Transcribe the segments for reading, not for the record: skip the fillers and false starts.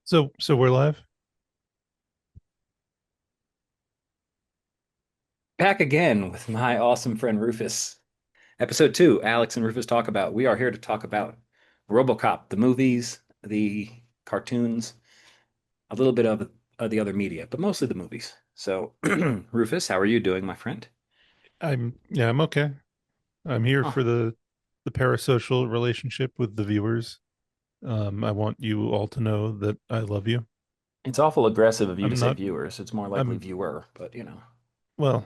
So we're live. Back again with my awesome friend Rufus. Episode 2, Alex and Rufus talk about. We are here to talk about RoboCop, the movies, the cartoons, a little bit of the other media, but mostly the movies. So, Rufus, how are you doing, my friend? I'm okay. I'm here Oh, for the parasocial relationship with the viewers. I want you all to know that I love you. it's awful aggressive of you to I'm say not viewers. It's more likely I'm viewer, but you know. well,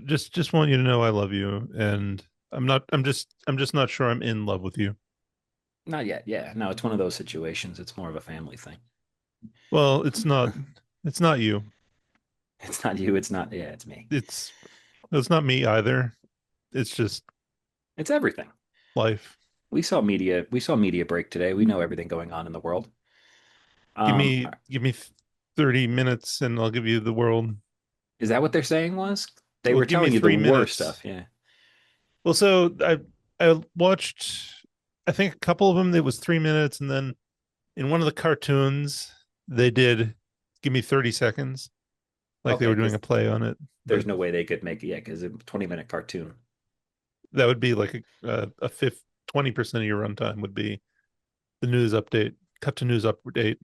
just want you to know I love you, and I'm just not sure I'm in love with you. Not yet. Yeah. No, it's one of those situations. It's more of a family thing. Well, it's not you. It's not you. It's not, yeah, it's me. It's it's not me either. It's just It's everything. life. We saw media break today. We know everything going on in the world. Give Um, me give me 30 minutes and I'll give you the world. Is that what they're saying was? They Well, were give me telling you the three worst minutes. stuff. Yeah. Well, I watched I think a couple of them. It was 3 minutes, and then in one of the cartoons they did give me 30 seconds, like they Okay, were doing a because play on it. there's But no way they could make it yet because it's a 20-minute cartoon. that would be like a fifth 20% of your runtime would be the news update, cut to news update,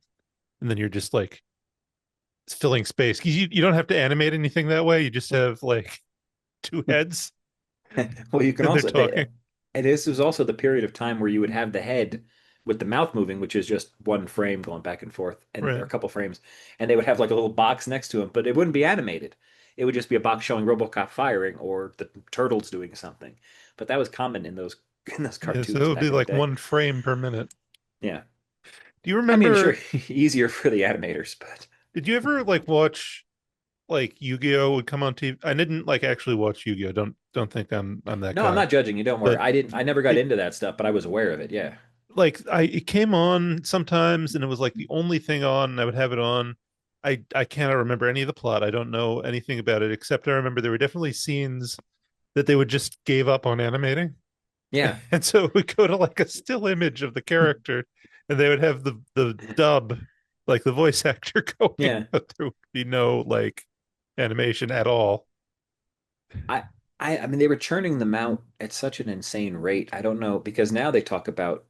and then you're just like filling space. You don't have to animate anything that way. You just have like two heads Well, you can and they're also talking. and this was also the period of time where you would have the head with the mouth moving, which is just one frame going back and forth, and or Right. a couple frames, and they would have like a little box next to him, but it wouldn't be animated. It would just be a box showing RoboCop firing or the turtles doing something. But that was common in those in those Yeah, so it cartoons would be back in the like day. one frame per minute. Yeah. Do you I mean, sure, remember easier for the animators, but did you ever like watch like Yu-Gi-Oh would come on TV. I didn't like actually watch Yu-Gi-Oh. Don't think I'm that no, I'm guy. not judging you. Don't worry. But I never got it into that stuff, but I was aware of it. Yeah. like I it came on sometimes and it was like the only thing on and I would have it on. I cannot remember any of the plot. I don't know anything about it except I remember there were definitely scenes that they would just gave up on animating. Yeah. And so it would go to like a still image of the character and they would have the dub, like the voice actor going, Yeah. but there would be no like animation at all. I I mean they were churning them out at such an insane rate. I don't know because now they talk about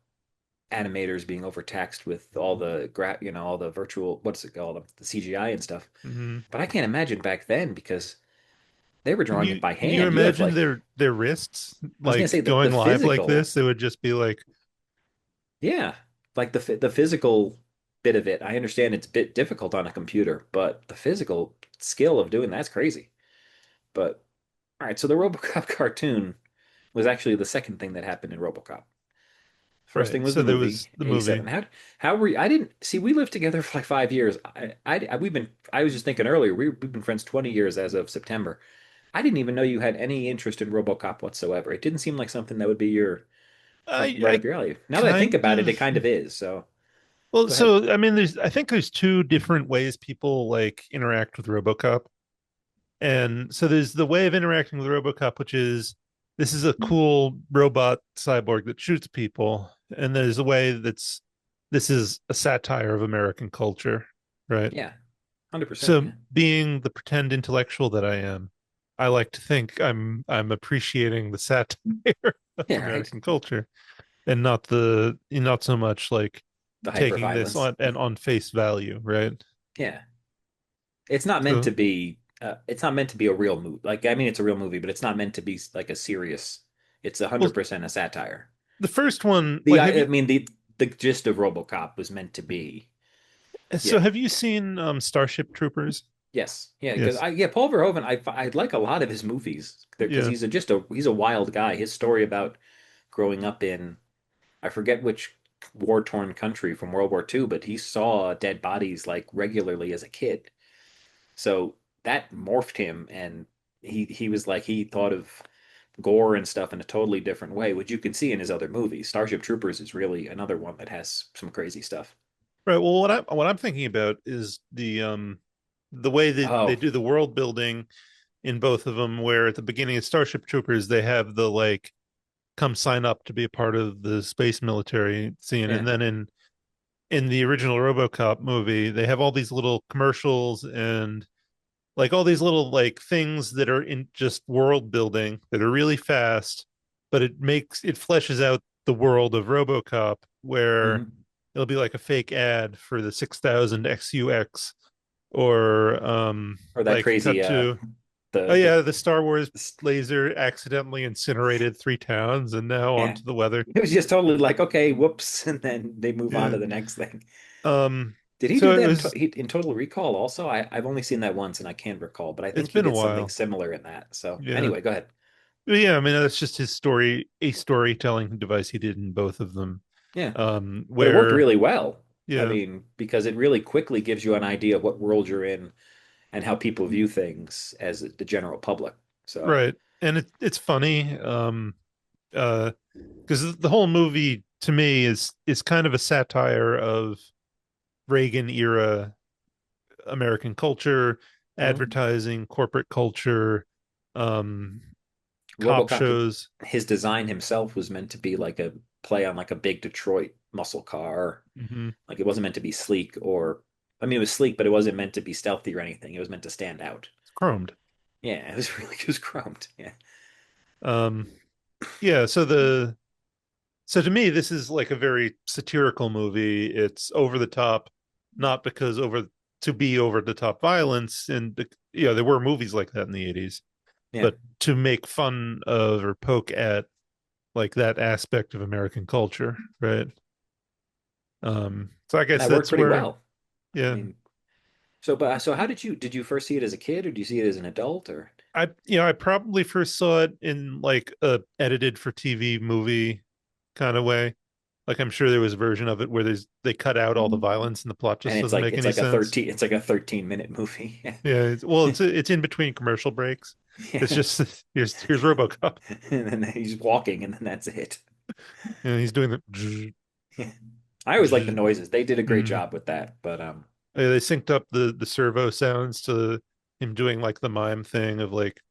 animators being overtaxed with all the all the virtual what's it called, the CGI and stuff. Mm-hmm. But I can't imagine back then because they were Can drawing it you by can you hand. You have imagine like their wrists I was gonna say like the going live like physical, this? They would just be like, yeah, like the physical bit of it. I understand it's a bit difficult on a computer, but the physical skill of doing that's crazy. But all right, so the RoboCop cartoon was actually the second thing that happened in RoboCop. First thing right. was the So there movie, was the movie. 87. How were you? I didn't see, we lived together for like 5 years. I was just thinking earlier, we've been friends 20 years as of September. I didn't even know you had any interest in RoboCop whatsoever. It didn't seem like something that would be your, like right I up your alley. Now that I think kind about it, it of kind of is. So well, go ahead. so I mean, there's I think there's two different ways people like interact with RoboCop. And so there's the way of interacting with RoboCop, which is this is a cool robot cyborg that shoots people. And there's a way this is a satire of American culture, right? Yeah, 100%. So Yeah. being the pretend intellectual that I am, I like to think I'm appreciating the satire of Yeah, right. American culture and not so much like The hyper taking this violence. on face value, right? Yeah. It's not meant So to be, it's not meant to be a real movie. Like, I mean, it's a real movie, but it's not meant to be like a serious, it's well 100% a satire. the first one, The like have I you mean the gist of RoboCop was meant to be, so yeah, have you seen Starship Troopers? yes, yeah, because Yes. Paul Verhoeven, I like a lot of his movies because Yeah. he's a wild guy. His story about growing up in, I forget which war torn country from World War II, but he saw dead bodies like regularly as a kid, so that morphed him, and he was like he thought of gore and stuff in a totally different way, which you can see in his other movies. Starship Troopers is really another one that has some crazy stuff. Right. Well, what I'm thinking about is the way that they Oh, do the world building in both of them, where at the beginning of Starship Troopers they have the like come sign up to be a part of the space military scene, yeah. and then in in the original RoboCop movie, they have all these little commercials and like all these little like things that are in just world building that are really fast, but it fleshes out the world of RoboCop where Hmm. it'll be like a fake ad for the 6000 XUX or Or that like crazy cut to oh the yeah, the Star Wars laser accidentally incinerated 3 towns and now yeah. onto the weather. It was just totally like, okay, whoops, and then they move on Yeah. to the next thing. Um Did he do so it that was in Total Recall also? I've only seen that once and I can't recall, but I it's think he been a did something while. similar in that. So Yeah. anyway, go ahead. But yeah, I mean that's just his story, a storytelling device he did in both of them. Yeah. But it worked Where really well. I yeah, mean, because it really quickly gives you an idea of what world you're in and how people view things as the general public. So, right. And it's funny. Uh because the whole movie to me is kind of a satire of Reagan era American culture, mhm. advertising, corporate culture, um, cop RoboCop, shows. his design himself was meant to be like a play on like a big Detroit muscle car. Hmm. Like it wasn't meant to be sleek or, I mean, it was sleek, but it wasn't meant to be stealthy or anything. It was meant to stand out. It's chromed. Yeah, it was really, it was chromed. Yeah. Um, yeah, so to me, this is like a very satirical movie. It's over the top, not because over to be over the top violence, and yeah, there were movies like that in the 80s, Yeah. but to make fun of or poke at like that aspect of American culture, right? So I And guess that worked that's pretty where, well. I yeah, mean, so how did you first see it as a kid or did you see it as an adult or? I probably first saw it in like a edited for TV movie kind of way. Like I'm sure there was a version of it where they cut out all the violence and the plot And just doesn't make any sense. it's like a 13-minute movie. Yeah, it's in between commercial breaks. It's Yeah. just here's RoboCop. And then he's walking and then that's it. And he's doing the Yeah. I always like the noises. They did a great mm. job with that. But They synced up the servo sounds to him doing like the mime thing of like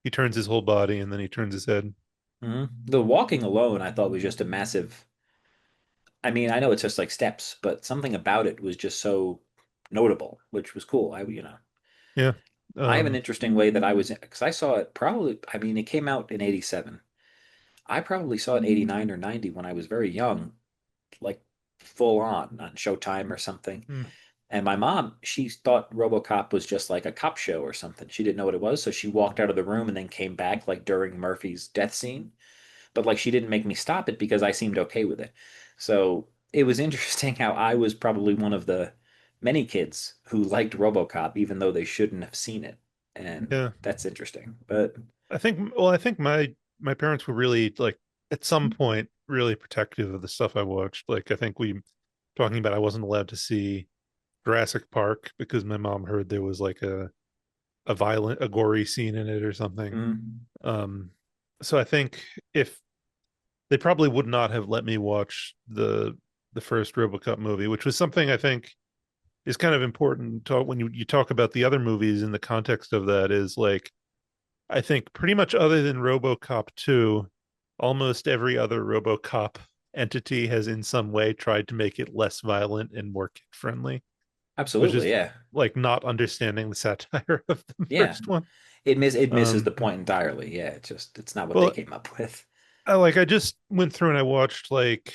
he turns his whole body and then he turns his head. the walking alone I thought was just a massive. I mean, I know it's just like steps, but something about it was just so notable, which was cool. Yeah. I have an Um interesting way that I was because I saw it probably. I mean, it came out in '87. I probably saw it in '89 or '90 when I was very young, like full on Showtime or something. mm, And my mom, she thought RoboCop was just like a cop show or something. She didn't know what it was, so she walked out of the room and then came back like during Murphy's death scene. But like she didn't make me stop it because I seemed okay with it. So it was interesting how I was probably one of the many kids who liked RoboCop even though they shouldn't have seen it. And yeah. that's interesting. But I think my parents were really like at some point really protective of the stuff I watched. Like I think we talking about I wasn't allowed to see Jurassic Park because my mom heard there was like a gory scene in it or something. mm, Um so I think if they probably would not have let me watch the first RoboCop movie, which was something I think is kind of important to, when you talk about the other movies in the context of that is like I think pretty much other than RoboCop 2, almost every other RoboCop entity has in some way tried to make it less violent and more kid friendly, which absolutely, is yeah. like not understanding the satire of the Yeah. first one. It misses the Um, point entirely. Yeah, it's not what they well, came up with. I just went through and I watched like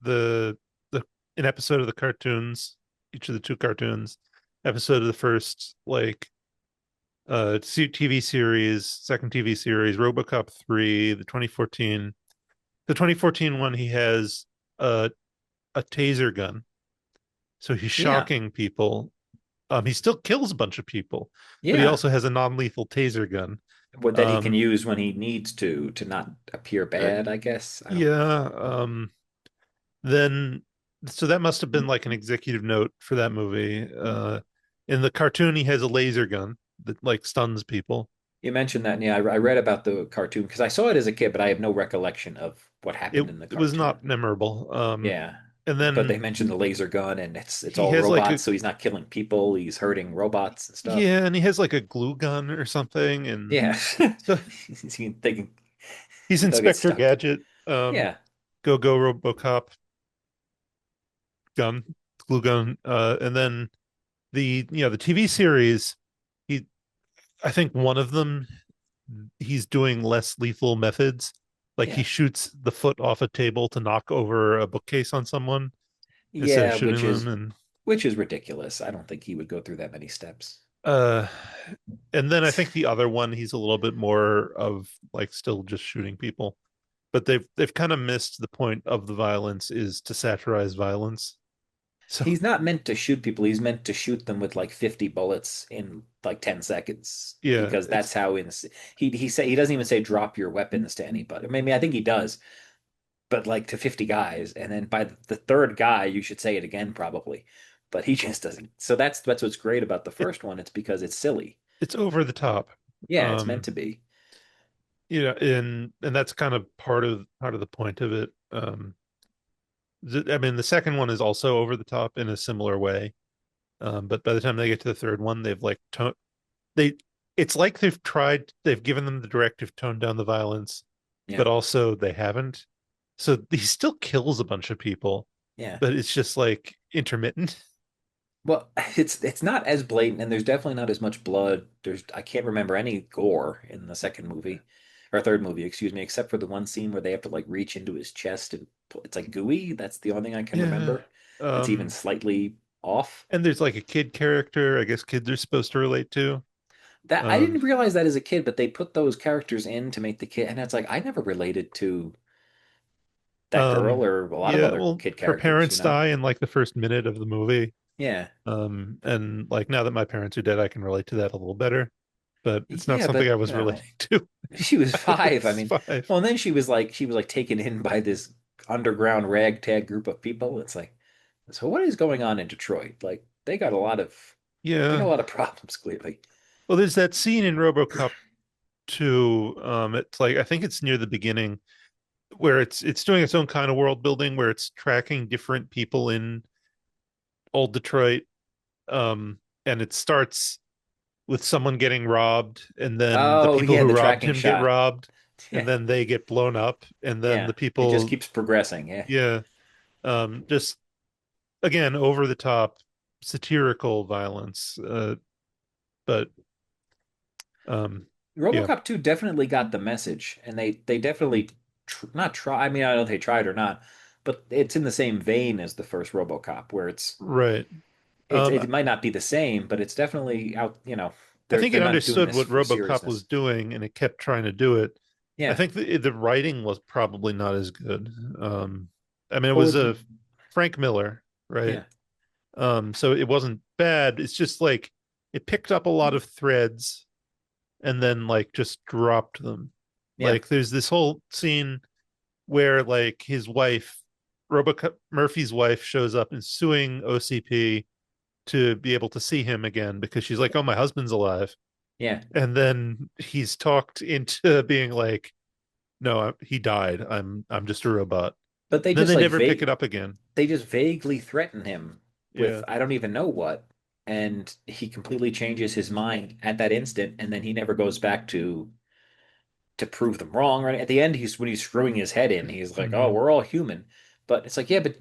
the the an episode of the cartoons, each of the two cartoons, episode of the first like TV series, second TV series, RoboCop 3, the 2014 one he has a taser gun. So he's Yeah. shocking people. He still kills a bunch of people, but he Yeah. also has a non-lethal taser gun. What that he can Um use when he needs to not appear uh, bad, I guess. I don't. yeah, then so that must have been like an executive note for that movie. In the cartoon he has a laser gun that like stuns people. You mentioned that, and yeah, I read about the cartoon because I saw it as a kid, but I have no recollection of what It happened in the it was cartoon. not memorable. Yeah, And but then they mentioned the laser gun, and it's he all has like robots, a so he's not killing people; he's hurting robots and stuff. yeah, and he has like a glue gun or something, and Yeah, so they can he's they'll get Inspector stuck. Gadget. Yeah, Go RoboCop. gun, glue gun, and then the TV series. He, I think one of them, he's doing less lethal methods. Like he Yeah. shoots the foot off a table to knock over a bookcase on someone instead of Yeah, shooting them, and which is ridiculous. I don't think he would go through that many steps. uh, and then I think the other one, he's a little bit more of like still just shooting people. But they've kind of missed the point of the violence is to satirize violence. So He's not meant to shoot people. He's meant to shoot them with like 50 bullets in like 10 seconds yeah, because that's how he doesn't even say drop your weapons to anybody. Maybe I think he does, but like to 50 guys, and then by the third guy you should say it again probably. But he just doesn't. So that's what's great about the it, first one. It's because it's silly. it's over the top. Yeah, it's meant Um, to be. and that's kind of part of the point of it. I mean, the second one is also over the top in a similar way. But by the time they get to the third one, they've like they it's like they've given them the directive tone down the violence, Yeah. but also they haven't. So he still kills a bunch of people, Yeah. but it's just like intermittent. Well, it's not as blatant, and there's definitely not as much blood. I can't remember any gore in the second movie or third movie, excuse me, except for the one scene where they have to like reach into his chest and it's like gooey. That's the only thing I can Yeah. remember. That's even Um, slightly off. and there's like a kid character, I guess kids are supposed to relate to. That I Um, didn't realize that as a kid, but they put those characters in to make the kid, and it's like I never related to that girl or a lot of yeah, other well, kid her characters, you parents know? die in like the first minute of the movie. Yeah. And like now that my parents are dead, I can relate to that a little better, but it's not Yeah, something but I you was know, relating to. she was I five. I was mean, 5. well, and then she was like taken in by this underground ragtag group of people. It's like, so what is going on in Detroit? Like they got Yeah. a lot of problems clearly. Well, there's that scene in RoboCop 2. It's like I think it's near the beginning where it's doing its own kind of world building where it's tracking different people in old Detroit. And it starts with someone getting robbed, and then the Oh people yeah, who the robbed tracking him get shot. robbed, Yeah, and then they get blown up, and then yeah. the It just people, keeps progressing. Yeah. yeah, just again over the top satirical violence. But um, yeah, RoboCop 2 definitely got the message, and they definitely not try. I mean, I don't know if they tried or not, but it's in the same vein as the first RoboCop, where right. it might not be the same, but it's definitely out. I They're think they're it not doing understood this what for RoboCop was seriousness. doing, and it kept trying to do it. I Yeah, think the writing was probably not as good. I mean, it well, was a Frank Miller, right? yeah, So it wasn't bad. It's just like it picked up a lot of threads and then like just dropped them. yeah, Like there's this whole scene where like his wife, RoboCop Murphy's wife, shows up and suing OCP to be able to see him again because she's like, "Oh, my husband's alive," yeah. and then he's talked into being like, "No, he died. I'm just a robot." But And then they never pick it up again. they just vaguely threaten him with Yeah. I don't even know what, and he completely changes his mind at that instant, and then he never goes back to prove them wrong. Right at the end, he's when he's screwing his head in, he's like, "Oh, Mm-hmm. we're all human," but it's like, yeah, but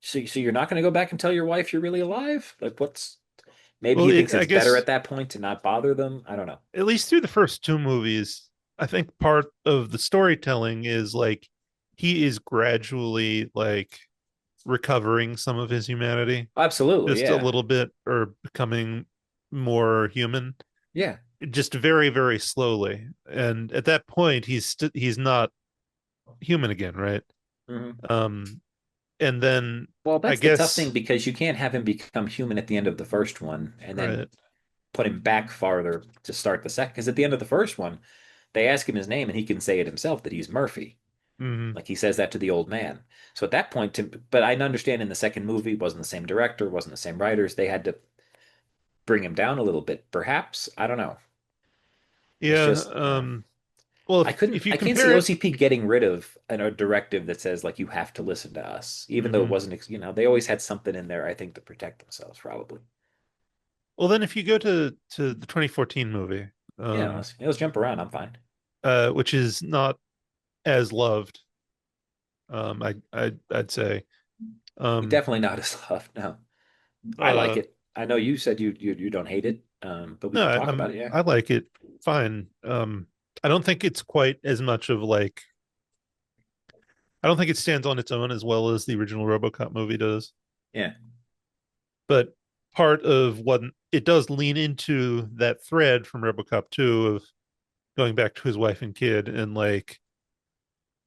so you're not going to go back and tell your wife you're really alive? Like, what's maybe Well, he thinks I it's better guess at that point to not bother them. I don't know. at least through the first two movies, I think part of the storytelling is like he is gradually like recovering some of his humanity, Absolutely, just a yeah, little bit, or becoming more human, yeah. just very, very slowly. And at that point, he's not human again, right? Hmm. Um, and then Well, I that's the tough thing guess, because you can't have him become human at the end of the first one and then right. put him back farther to start the second. Because at the end of the first one, they ask him his name and he can say it himself that he's Murphy. Mm-hmm. Like he says that to the old man. So at that point, but I understand in the second movie, it wasn't the same director, wasn't the same writers. They had to bring him down a little bit, perhaps. I don't know. It's Yeah. just, Well, I if couldn't, you I can't see compare it, OCP getting rid of a directive that says like you have to listen to us, even though it mhm. wasn't, they always had something in there, I think, to protect themselves, probably. Well, then if you go to the 2014 movie, Yeah, um, let's jump around. I'm fine. which is not as loved, I'd say. Um, Definitely not as love. No, I like uh, it. I know you said you don't hate it, but we no, can talk about it. Yeah, I like it fine. I don't think it's quite as much of like I don't think it stands on its own as well as the original RoboCop movie does. yeah, But part of what it does lean into that thread from RoboCop 2 of going back to his wife and kid, and like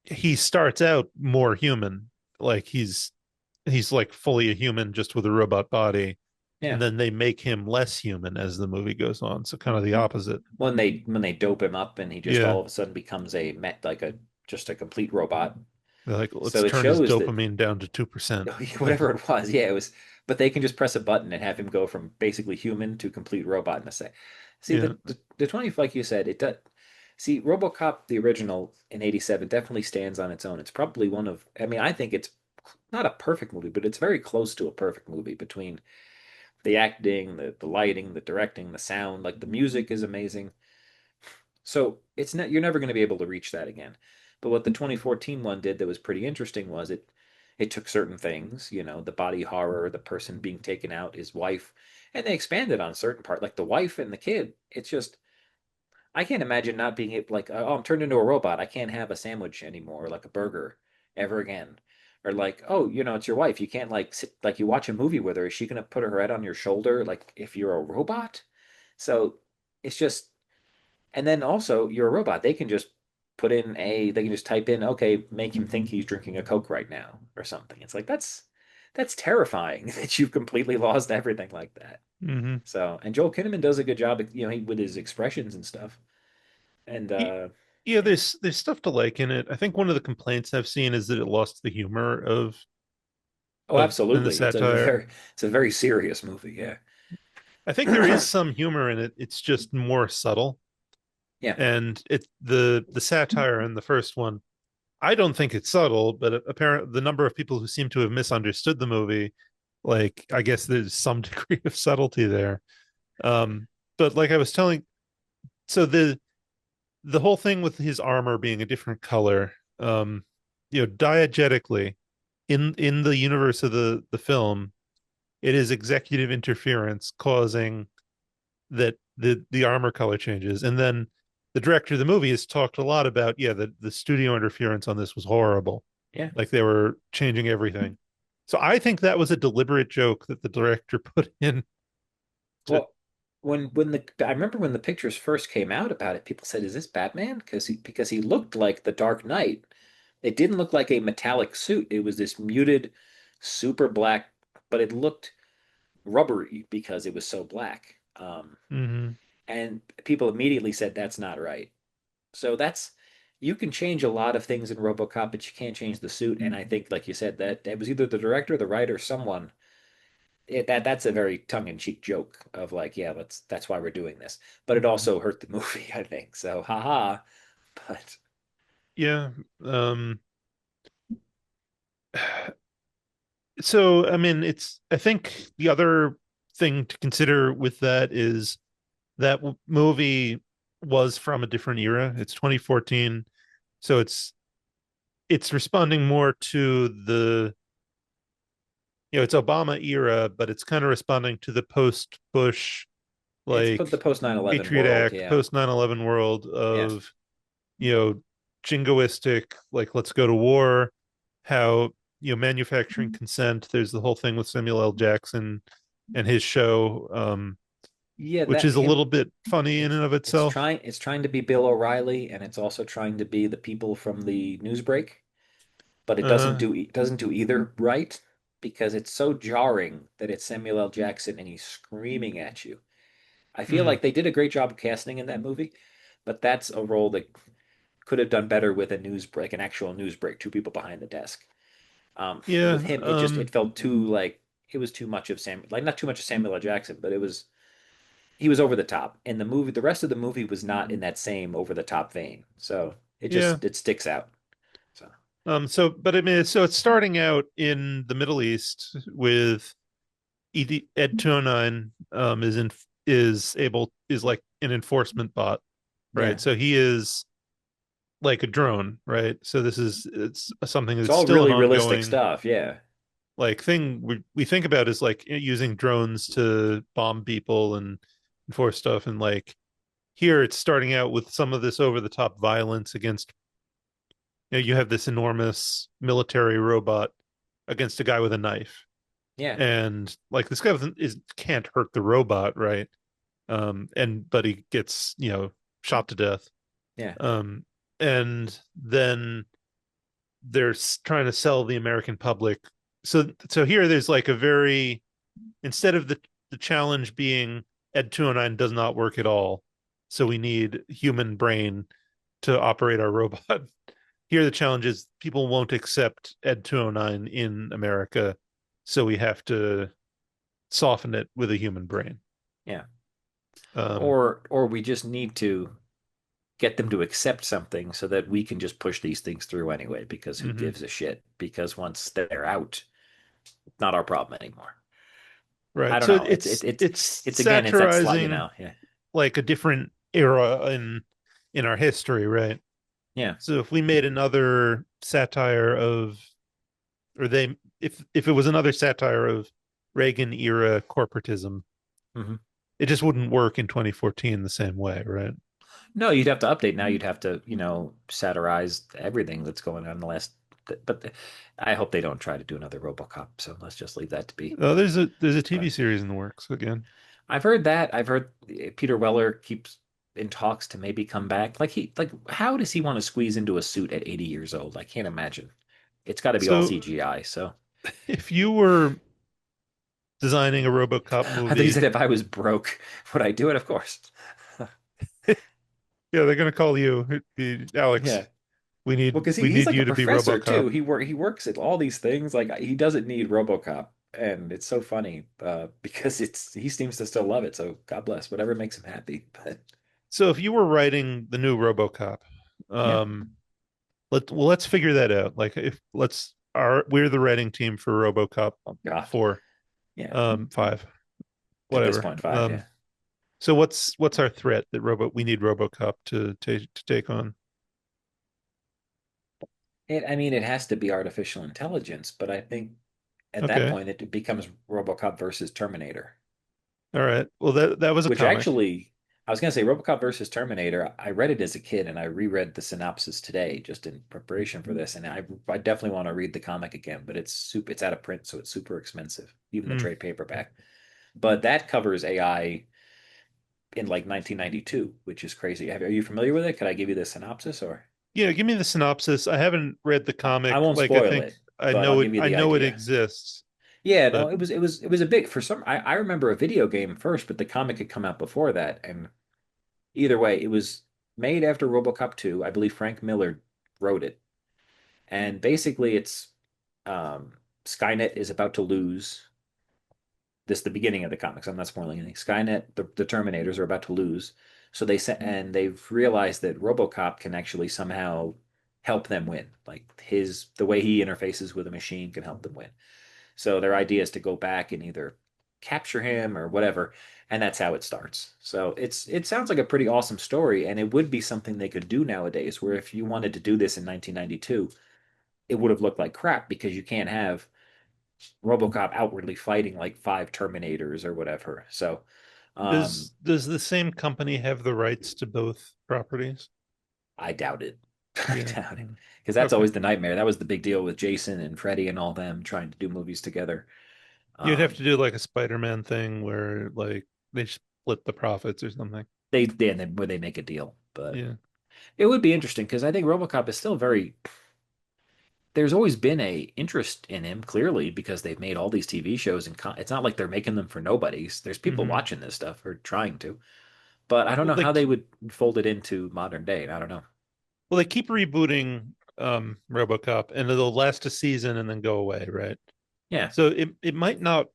he starts out more human, like he's like fully a human just with a robot body, yeah. and then they make him less human as the movie goes on, so kind of the opposite. When they dope him up and he just Yeah, all of a sudden becomes a met like a just a complete robot. they're like, So let's it turn his shows that dopamine down to 2%. Like, whatever it was, yeah, it was. But they can just press a button and have him go from basically human to complete robot in a sec. See yeah. the 20, like you said, it does. See, RoboCop the original in '87 definitely stands on its own. It's probably one of. I mean, I think it's not a perfect movie, but it's very close to a perfect movie between the acting, the lighting, the directing, the sound. Like the music is amazing. So it's not you're never going to be able to reach that again. But what the 2014 one did that was pretty interesting was it took certain things, the body horror, the person being taken out, his wife, and they expanded on a certain part, like the wife and the kid. It's just I can't imagine not being able, like, oh, I'm turned into a robot. I can't have a sandwich anymore, or like a burger, ever again. Or like, oh, it's your wife. You can't like sit like you watch a movie with her. Is she gonna put her head on your shoulder like if you're a robot? So it's just and then also, you're a robot. They can just type in, okay, make him think he's drinking a Coke right now or something. It's like, that's terrifying that you've completely lost everything like that. Mm-hmm. So, and Joel Kinnaman does a good job, with his expressions and stuff. And, Yeah, yeah. there's stuff to like in it. I think one of the complaints I've seen is that it lost the humor Oh, of in the absolutely. satire. It's a very serious movie. Yeah. I think there is some humor in it. It's just more subtle. Yeah. And the satire in the first one, I don't think it's subtle, but apparently the number of people who seem to have misunderstood the movie, like I guess there's some degree of subtlety there. Um, but like I was telling, so the whole thing with his armor being a different color, diegetically in the universe of the film, it is executive interference causing that the armor color changes. And then the director of the movie has talked a lot about, yeah, the studio interference on this was horrible. Yeah. Like they were changing everything. So I think that was a deliberate joke that the director put in to Well, when I remember when the pictures first came out about it, people said, "Is this Batman?" Because he looked like the Dark Knight. It didn't look like a metallic suit. It was this muted, super black, but it looked rubbery because it was so black. mm-hmm, And people immediately said that's not right. So that's you can change a lot of things in RoboCop, but you can't change the suit. And I think, like you said, that was either the director, the writer, someone that's a very tongue-in-cheek joke of like, yeah, that's why we're doing this. But it mm-hmm. also hurt the movie, I think. So, haha. But Yeah. Um so I mean it's I think the other thing to consider with that is that movie was from a different era. It's 2014, so it's responding more to the it's Obama era, but it's kind of responding to the post Bush it's put the like post 9/11 Patriot world, Act, yeah, post 9/11 world yeah, of you know jingoistic, like let's go to war, how manufacturing consent. There's the whole thing with Samuel L. Jackson and his show, yeah. which That is a him, little bit funny in it's and of itself. it's trying to be Bill O'Reilly, and it's also trying to be the people from the Newsbreak, but Uh it doesn't do either right because it's so jarring that it's Samuel L. Jackson and he's screaming at you. I feel mm, like they did a great job of casting in that movie, but that's a role that could have done better with a news break, an actual news break, two people behind the desk. With yeah, him, it felt too like it was too much of Sam, like not too much of Samuel L. Jackson, but he was over the top. And the rest of the movie was not in that same over the top vein. So yeah. it sticks out. So So, but I mean, so it's starting out in the Middle East with Ed 209, is like an enforcement bot, yeah, right? So he is like a drone, right? So it's something it's that's all still an really realistic ongoing, stuff. Yeah, like thing we think about is like using drones to bomb people and enforce stuff, and like here it's starting out with some of this over the top violence against, you have this enormous military robot against a guy with a knife, Yeah, and like this guy can't hurt the robot, right? And but he gets, shot to death. yeah, um and then they're trying to sell the American public. So here there's like a very, instead of the challenge being Ed 209 does not work at all, so we need human brain to operate our robot. Here the challenge is people won't accept Ed 209 in America, so we have to soften it with a human brain. yeah. Um, Or we just need to get them to accept something so that we can just push these things through anyway, because who mhm. gives a shit? Because once they're out, not our problem anymore. I Right. don't So know. it's It's again, it's that slot, satirizing yeah. like a different era in our history, right? Yeah. So if we made another satire of, or they, if it was another satire of Reagan era corporatism, Hmm. it just wouldn't work in 2014 the same way, right? No, you'd have to update now. You'd have to, satirize everything that's going on in the last. But I hope they don't try to do another RoboCop. So let's just leave that to be. Oh, there's a TV But series in the works again. I've heard that. I've heard Peter Weller keeps in talks to maybe come back. Like how does he want to squeeze into a suit at 80 years old? I can't imagine. It's got to be all So CGI. So if you were designing a RoboCop I thought you movie, said if I was broke, would I do it? Of course. yeah, they're gonna call you, Yeah. Alex. We Well, need because we he's need like a you to be professor RoboCop. too. He works at all these things. Like he doesn't need RoboCop, and it's so funny because it's he seems to still love it. So God bless, whatever makes him happy. But So if you were writing the new RoboCop, yeah, um, let's figure that out. Like if let's our we're the writing team for RoboCop oh God, 4, yeah. 5, At this whatever. point, five, yeah. So what's our threat that we need RoboCop to take on? I mean, it has to be artificial intelligence, but I think at that Okay. point it becomes RoboCop versus Terminator. All right. Well, that was a Which comic. actually, I was gonna say RoboCop versus Terminator. I read it as a kid, and I reread the synopsis today just in preparation for this. And I definitely want to read the comic again, but it's out of print, so it's super expensive, even the Hmm. trade paperback. But that covers AI in like 1992, which is crazy. Are you familiar with it? Could I give you the synopsis, or Yeah, give me the synopsis. I haven't read the I comic. won't Like I spoil think it, but I'll give you I the know it idea. exists, Yeah, no, but it was a big for some. I remember a video game first, but the comic had come out before that, and either way, it was made after RoboCop 2. I believe Frank Miller wrote it. And basically it's Skynet is about to lose this the beginning of the comics. I'm not spoiling anything. Skynet, the Terminators are about to lose. So they've realized that RoboCop can actually somehow help them win. Like the way he interfaces with a machine can help them win. So their idea is to go back and either capture him or whatever, and that's how it starts. So it sounds like a pretty awesome story, and it would be something they could do nowadays. Where if you wanted to do this in 1992, it would have looked like crap because you can't have RoboCop outwardly fighting like five Terminators or whatever. So does the same company have the rights to both properties? I doubt it. I Yeah. doubt it because that's Okay. always the nightmare. That was the big deal with Jason and Freddy and all them trying to do movies together. You'd have Um, to do like a Spider-Man thing where like they split the profits or something. where they make a deal, but Yeah. it would be interesting because I think RoboCop is still very. There's always been a interest in him, clearly, because they've made all these TV shows, and it's not like they're making them for nobodies. There's people Hmm. watching this stuff or trying to, but I don't Well, know how they would fold it into modern day. I don't know. they keep rebooting RoboCop, and it'll last a season and then go away, right? Yeah, So it might not,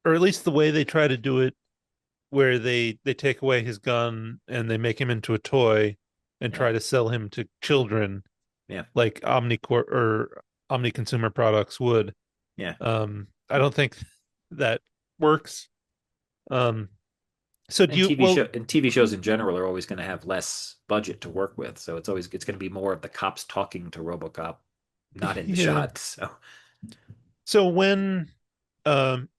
or at least the way they try to do it, where they take away his gun and they make him into a toy and yeah, try to sell him to children yeah, like Omnicorp or Omni Consumer Products would. yeah. I don't think that works. Um, so do And you? Well, TV shows in general are always going to have less budget to work with, so it's going to be more of the cops talking to RoboCop, not in the yeah. shot. So So when um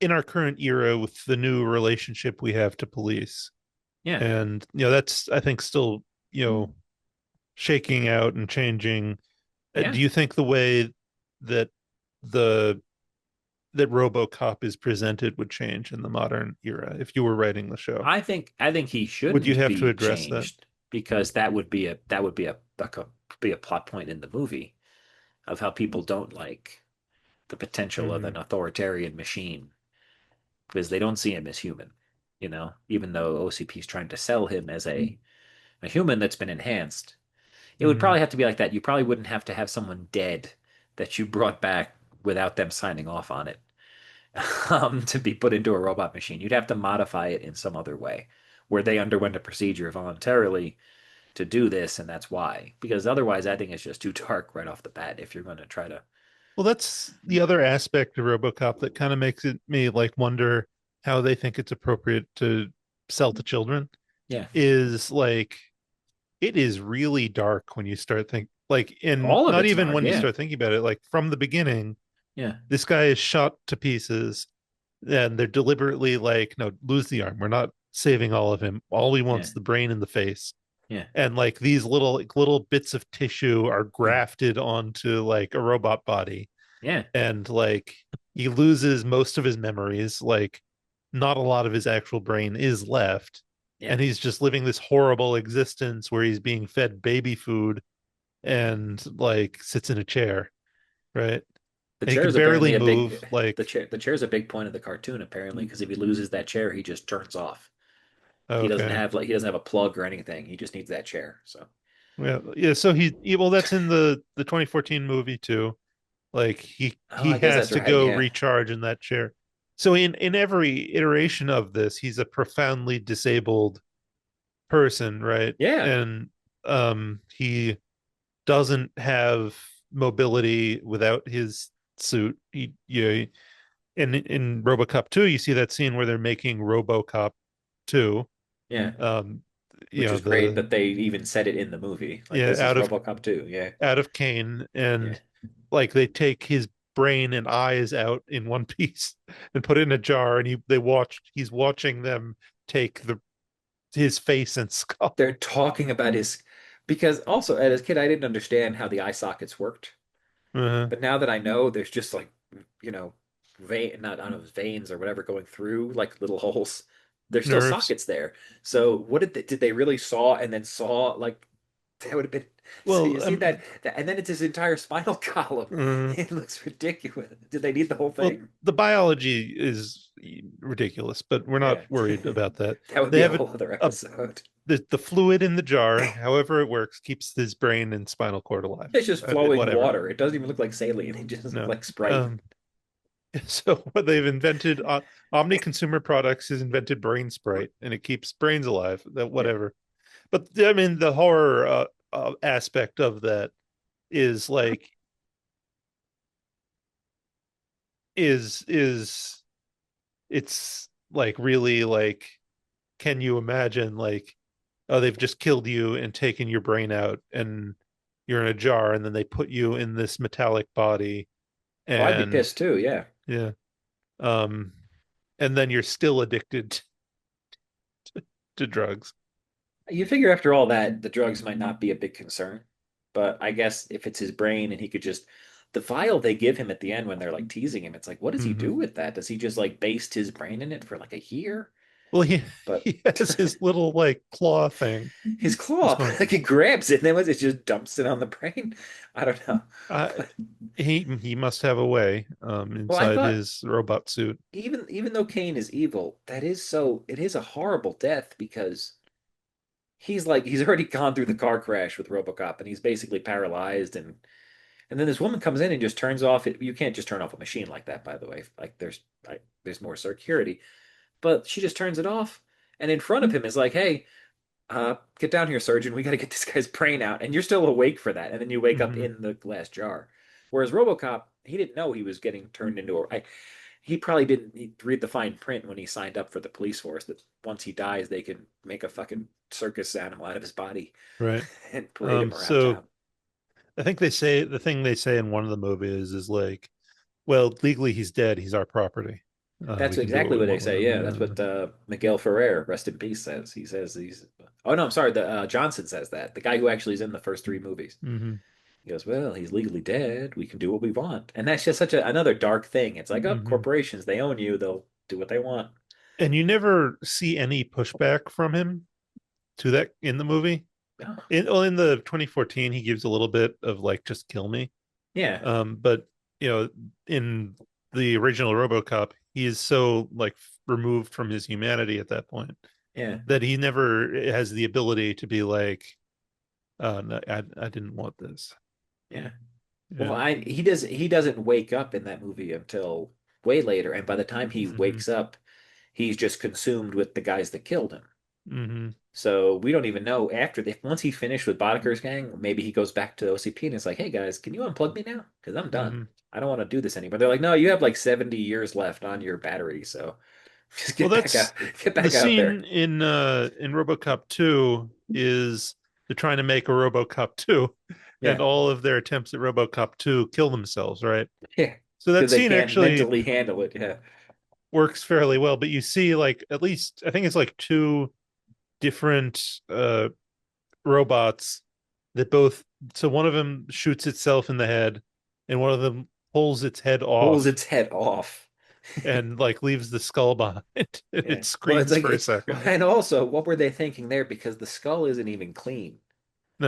in our current era with the new relationship we have to police, Yeah, and that's I think still shaking out and changing. yeah. Do you think the way that the that RoboCop is presented would change in the modern era if you were writing the show? I think he Would you shouldn't have to be address that? changed because that would be a plot point in the movie of how people don't like the potential of an Mm, authoritarian machine because they don't see him as human, even though OCP is trying to sell him as a human that's been enhanced. It would mm. probably have to be like that. You probably wouldn't have to have someone dead that you brought back without them signing off on it to be put into a robot machine. You'd have to modify it in some other way where they underwent a procedure voluntarily to do this, and that's why. Because otherwise, I think it's just too dark right off the bat if you're going to try to. Well, that's the other aspect of RoboCop that kind of makes it me like wonder how they think it's appropriate to sell to children. Yeah, Is like it is really dark when you start think like in all of not it's even dark. when you Yeah, start thinking about it, like from the beginning, yeah, this guy is shot to pieces and they're deliberately like, no, lose the arm. We're not saving all of him. All we yeah, want's the brain and the face. yeah, And like these little bits of tissue are grafted onto like a robot body, yeah, and like he loses most of his memories, like not a lot of his actual brain is left, yeah. and he's just living this horrible existence where he's being fed baby food and like sits in a chair, right? The And he chair can is barely apparently a move, big. like, The chair is a big point of the cartoon apparently because if he loses that chair, he just turns off. He doesn't okay. have like he doesn't have a plug or anything. He just needs that chair. So Yeah, so well, that's in the 2014 movie too. Like oh, he I guess has that's to right. go Yeah, recharge in that chair. So in every iteration of this, he's a profoundly disabled person, right? yeah, And he doesn't have mobility without his suit. In RoboCop 2, you see that scene where they're making RoboCop 2. yeah. Um, Which is great the that they even said it in the movie. Like yeah this is RoboCop 2. Yeah, out of Kane, yeah, and like they take his brain and eyes out in one piece and put it in a jar, and he's watching them take the his face and skull. they're talking about his because also as a kid I didn't understand how the eye sockets worked, Uh, but now that I know, there's just like you know vein not I don't know veins or whatever going through like little holes. There's still nerves. sockets there. So what did they really saw and then saw like that would have been so Well, you see that and then it's his entire spinal column. uh, It looks ridiculous. Did they need the whole well, thing? the biology is ridiculous, but we're not Yeah. worried about that. That would They be a have whole other a episode. the fluid in the jar, however it works, keeps his brain and spinal cord alive. It's just flowing Whatever. water. It doesn't even look like saline. It just looks No. like Sprite. Um, so what they've invented, Omni Consumer Products has invented Brain Sprite, and it keeps brains alive. That Yeah. whatever. But I mean, the horror aspect of that is like is it's like really like, can you imagine like, oh, they've just killed you and taken your brain out and you're in a jar, and then they put you in this metallic body, Oh, I'd be and pissed too. Yeah. yeah, um and then you're still addicted to drugs. You figure after all that, the drugs might not be a big concern. But I guess if it's his brain and he could just the vial they give him at the end when they're like teasing him, it's like, what does he Mm-hmm. do with that? Does he just like baste his brain in it for like a year? Well, he But he has his little like claw thing. his He's claw, going, like he grabs it and then it just dumps it on the brain. I don't know. uh, But he must have a way well, I inside thought his robot suit. even though Kane is evil, it is a horrible death because he's already gone through the car crash with RoboCop and he's basically paralyzed and then this woman comes in and just turns off it. You can't just turn off a machine like that, by the way. Like there's more security, but she just turns it off and in front of him is like, "Hey, get down here, surgeon. We got to get this guy's brain out." And you're still awake for that, and then you wake up Mm-hmm. in the glass jar. Whereas RoboCop, he didn't know he was getting turned into he probably didn't read the fine print when he signed up for the police force that once he dies, they can make a fucking circus animal out of his body Right. and parade him around So town. I think they say the thing they say in one of the movies is like, Well, legally he's dead. He's our property. That's We can do what exactly we what they want with say. him. Yeah, that's what Miguel Ferrer, rest in peace, says. He says he's. Oh no, I'm sorry. The Johnson says that. The guy who actually is in the first three movies. Hmm. He goes, "Well, he's legally dead. We can do what we want," and that's just such another dark thing. It's like, oh, Hmm. corporations, they own you. They'll do what they want. And you never see any pushback from him to that in the movie. Oh, In the 2014, he gives a little bit of like, just kill me. yeah, But you know, in the original RoboCop, he is so like removed from his humanity at that point yeah, that he never has the ability to be like, no, I didn't want this. yeah. Well, Yeah. he doesn't wake up in that movie until way later, and by the time he Hmm. wakes up, he's just consumed with the guys that killed him. Hmm. So we don't even know after once he finished with Bodeker's gang, maybe he goes back to OCP and is like, "Hey guys, can you unplug me now? Because I'm done. Hmm. I don't want to do this anymore." They're like, "No, you have like 70 years left on your battery, so just Well, that's get the back out there." scene in RoboCop 2 is they're trying to make a RoboCop 2, and Yeah, all of their attempts at RoboCop 2 kill themselves, right? yeah, So that because they scene can't actually mentally handle it. Yeah, works fairly well, but you see like at least I think it's like two different robots that both, so one of them shoots itself in the head and one of them pulls its head pulls off its head off. and like leaves the skull behind and Yeah. it Well, it's screams like for a well, second. and also, what were they thinking there? Because the skull isn't even clean.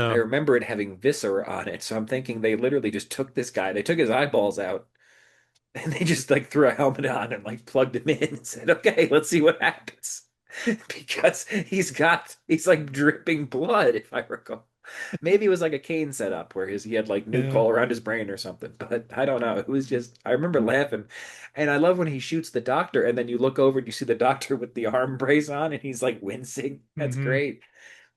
I No. remember it having viscera on it, so I'm thinking they literally just took this guy, they took his eyeballs out, and they just like threw a helmet on and like plugged him in and said, "Okay, let's see what happens." Because he's like dripping blood, if I recall. Maybe it was like a Kane setup where he had like nuke Yeah. all around his brain or something, but I don't know. It was just I remember laughing, and I love when he shoots the doctor, and then you look over and you see the doctor with the arm brace on, and he's like wincing. That's Hmm. great.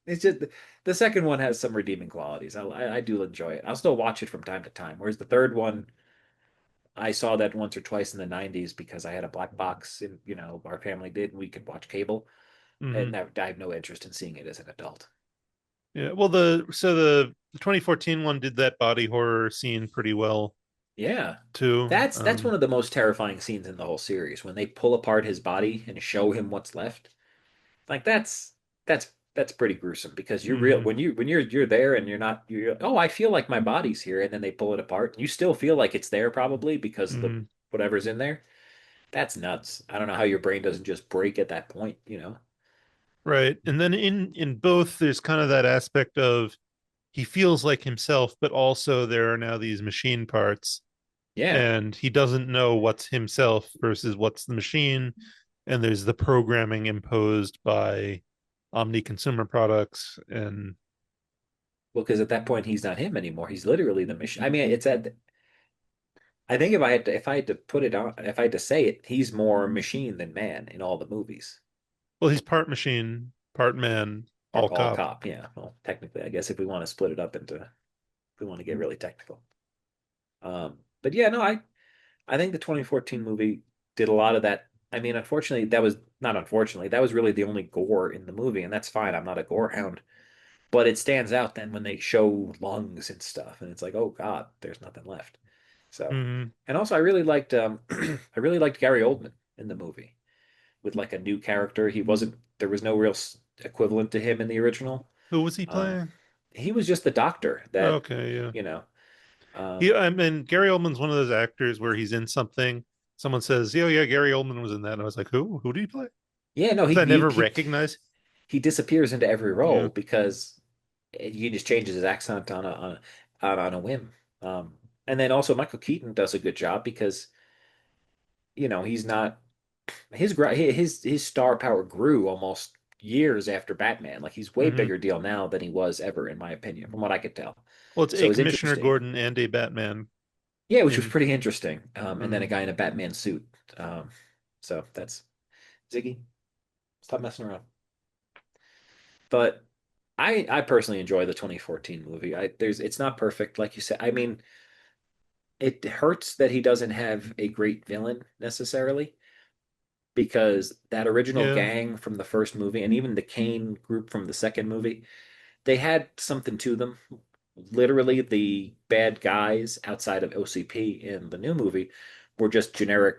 It's just the second one has some redeeming qualities. I do enjoy it. I'll still watch it from time to time. Whereas the third one, I saw that once or twice in the 90s because I had a black box and our family did and we could watch cable. Hmm. And that, I have no interest in seeing it as an adult. Yeah. Well, the 2014 one did that body horror scene pretty well Yeah. too. That's one of the most terrifying scenes in the whole series when they pull apart his body and show him what's left. Like that's pretty gruesome because you're real Hmm. when you're there and you're oh, I feel like my body's here, and then they pull it apart. You still feel like it's there probably because the Hmm. whatever's in there. That's nuts. I don't know how your brain doesn't just break at that point. Right. And then in both, there's kind of that aspect of he feels like himself, but also there are now these machine parts, Yeah. and he doesn't know what's himself versus what's the machine. And there's the programming imposed by Omni consumer products. And Well, because at that point he's not him anymore. He's literally the machine. I mean, it's at I think if I had to put it on if I had to say it, he's more machine than man in all the movies. well, he's part machine, part man, Or all all cop. cop, yeah. Well, technically, I guess if we want to split it up into if we want to get really technical. But yeah, no, I think the 2014 movie did a lot of that. I mean, unfortunately, that was not unfortunately, that was really the only gore in the movie, and that's fine. I'm not a gore hound, but it stands out then when they show lungs and stuff, and it's like, oh God, there's nothing left. So, Mm-hmm. and also, I really liked I really liked Gary Oldman in the movie with like a new character. He wasn't there was no real equivalent to him in the original. Who was he Um, playing? he was just the doctor that Okay, yeah. you know. He, Um, I mean, Gary Oldman's one of those actors where he's in something. Someone says, "Oh yeah, Gary Oldman was in that," and I was like, "Who? Who do you play?" yeah, no, I never recognize. he disappears into every role Yeah. because he just changes his accent on a whim. Um, and then also Michael Keaton does a good job because he's not his star power grew almost years after Batman. Like he's way Hmm. bigger deal now than he was ever, in my opinion, from what I could tell. Well, it's So a it's Commissioner interesting. Gordon and a Batman Yeah, which was in. pretty interesting. And then a Mhm. guy in a Batman suit. So that's Ziggy. Stop messing around. But I personally enjoy the 2014 movie. It's not perfect, like you said. I mean, it hurts that he doesn't have a great villain necessarily because that original Yeah. gang from the first movie and even the Kane group from the second movie, they had something to them. Literally, the bad guys outside of OCP in the new movie were just generic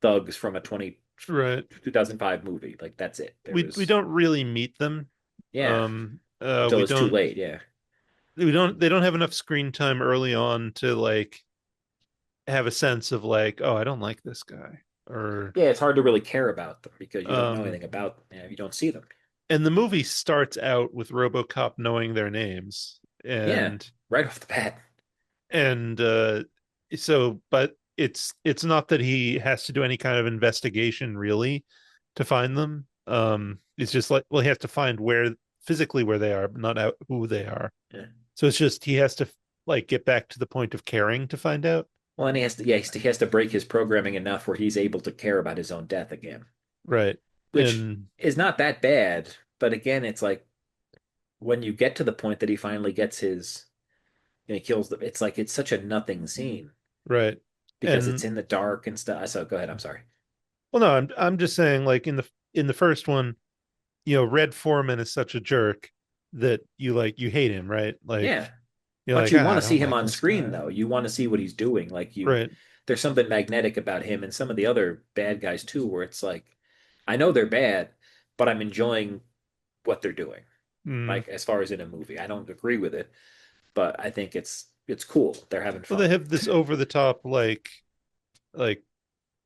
thugs from a Right. 2005 movie. Like that's it. There We was don't really meet them. yeah, until We it's too don't late. Yeah. they don't have enough screen time early on to like have a sense of like, oh, I don't like this guy. Or Yeah, it's hard to really care about them because you don't know um anything about them. You don't see them. and the movie starts out with RoboCop knowing their names. Yeah, right off the bat. And so but it's not that he has to do any kind of investigation really to find them. It's just like, well, he has to find where physically where they are, but not out who they are. Yeah. So it's just he has to like get back to the point of caring to find out. Well, and he has to, yeah, he has to break his programming enough where he's able to care about his own death again, Right. which And is not that bad. But again, it's like when you get to the point that he finally gets his, he kills them. It's like it's such a nothing scene right. because it's And in the dark and stuff. So go ahead. I'm sorry. well, no, I'm just saying like in the first one, Red Foreman is such a jerk that you hate him, right? Like Yeah, you're but like, you ah, want I to see don't him like on this screen guy. though. You want to see what he's doing. Right. There's something magnetic about him and some of the other bad guys too, where it's like, I know they're bad, but I'm enjoying what they're doing. Mm. Like as far as in a movie, I don't agree with it, but I think it's cool. They're having Well, they fun. have this over the top like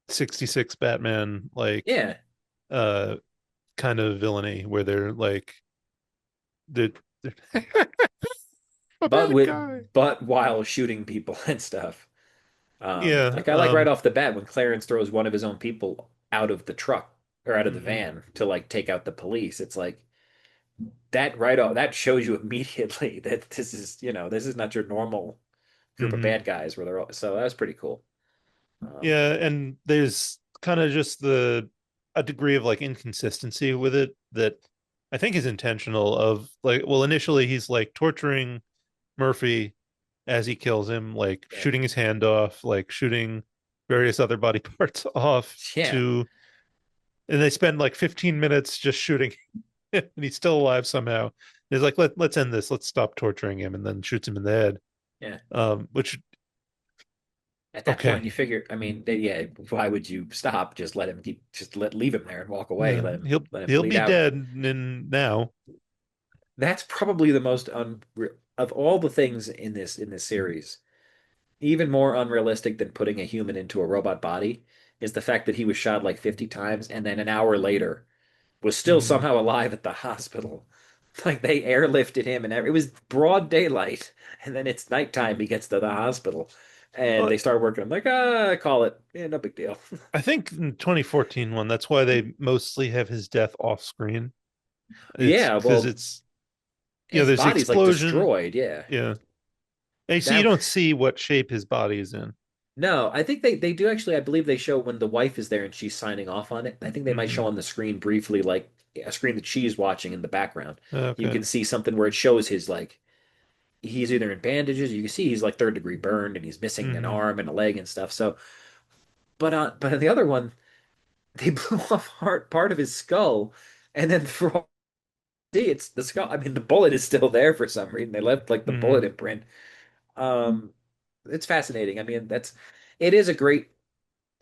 66 Batman Yeah, uh kind of villainy where they're like they're a but bad with guy. but while shooting people and stuff. Yeah. Like I like right off the bat when Clarence throws one of his own people out of the truck or out of the Mhm, van to like take out the police. It's like that right off that shows you immediately that this is not your normal group of mhm. bad guys where they're all so that was pretty cool. Yeah, and there's kind of just the a degree of like inconsistency with it that I think is intentional of like, well, initially he's like torturing Murphy as he kills him, like Yeah, shooting his hand off, like shooting various other body parts off yeah, to, and they spend like 15 minutes just shooting him, and he's still alive somehow. And he's like, let's end this. Let's stop torturing him, and then shoots him in the head. yeah. Which At that point, okay, you figure, I mean, yeah, why would you stop? Just let him keep, just leave him there and walk away. yeah, Let him he'll bleed be out. dead in now. That's probably the most of all the things in this series. Even more unrealistic than putting a human into a robot body is the fact that he was shot like 50 times and then an hour later was still Mm, somehow alive at the hospital. Like they airlifted him and it was broad daylight. And then it's nighttime. He gets to the hospital and well, they start working. I'm like, call it. Yeah, no big deal. I think in 2014 one, that's why they mostly have his death off screen. It's Yeah, because well, it's his there's the body's like explosion. destroyed. Yeah. Yeah, and so you That don't see what shape his body is in. No, I think they do actually. I believe they show when the wife is there and she's signing off on it. I think they might show Hmm. on the screen briefly, like a screen that she's watching in the background. You Okay. can see something where it shows his like he's either in bandages. You can see he's like third degree burned and he's missing an Hmm. arm and a leg and stuff. So, but on the other one, they blew off part of his skull, and then for all see, it's the skull. I mean, the bullet is still there for some reason. They left like the bullet Hmm. imprint. Um, it's fascinating. I mean, it is a great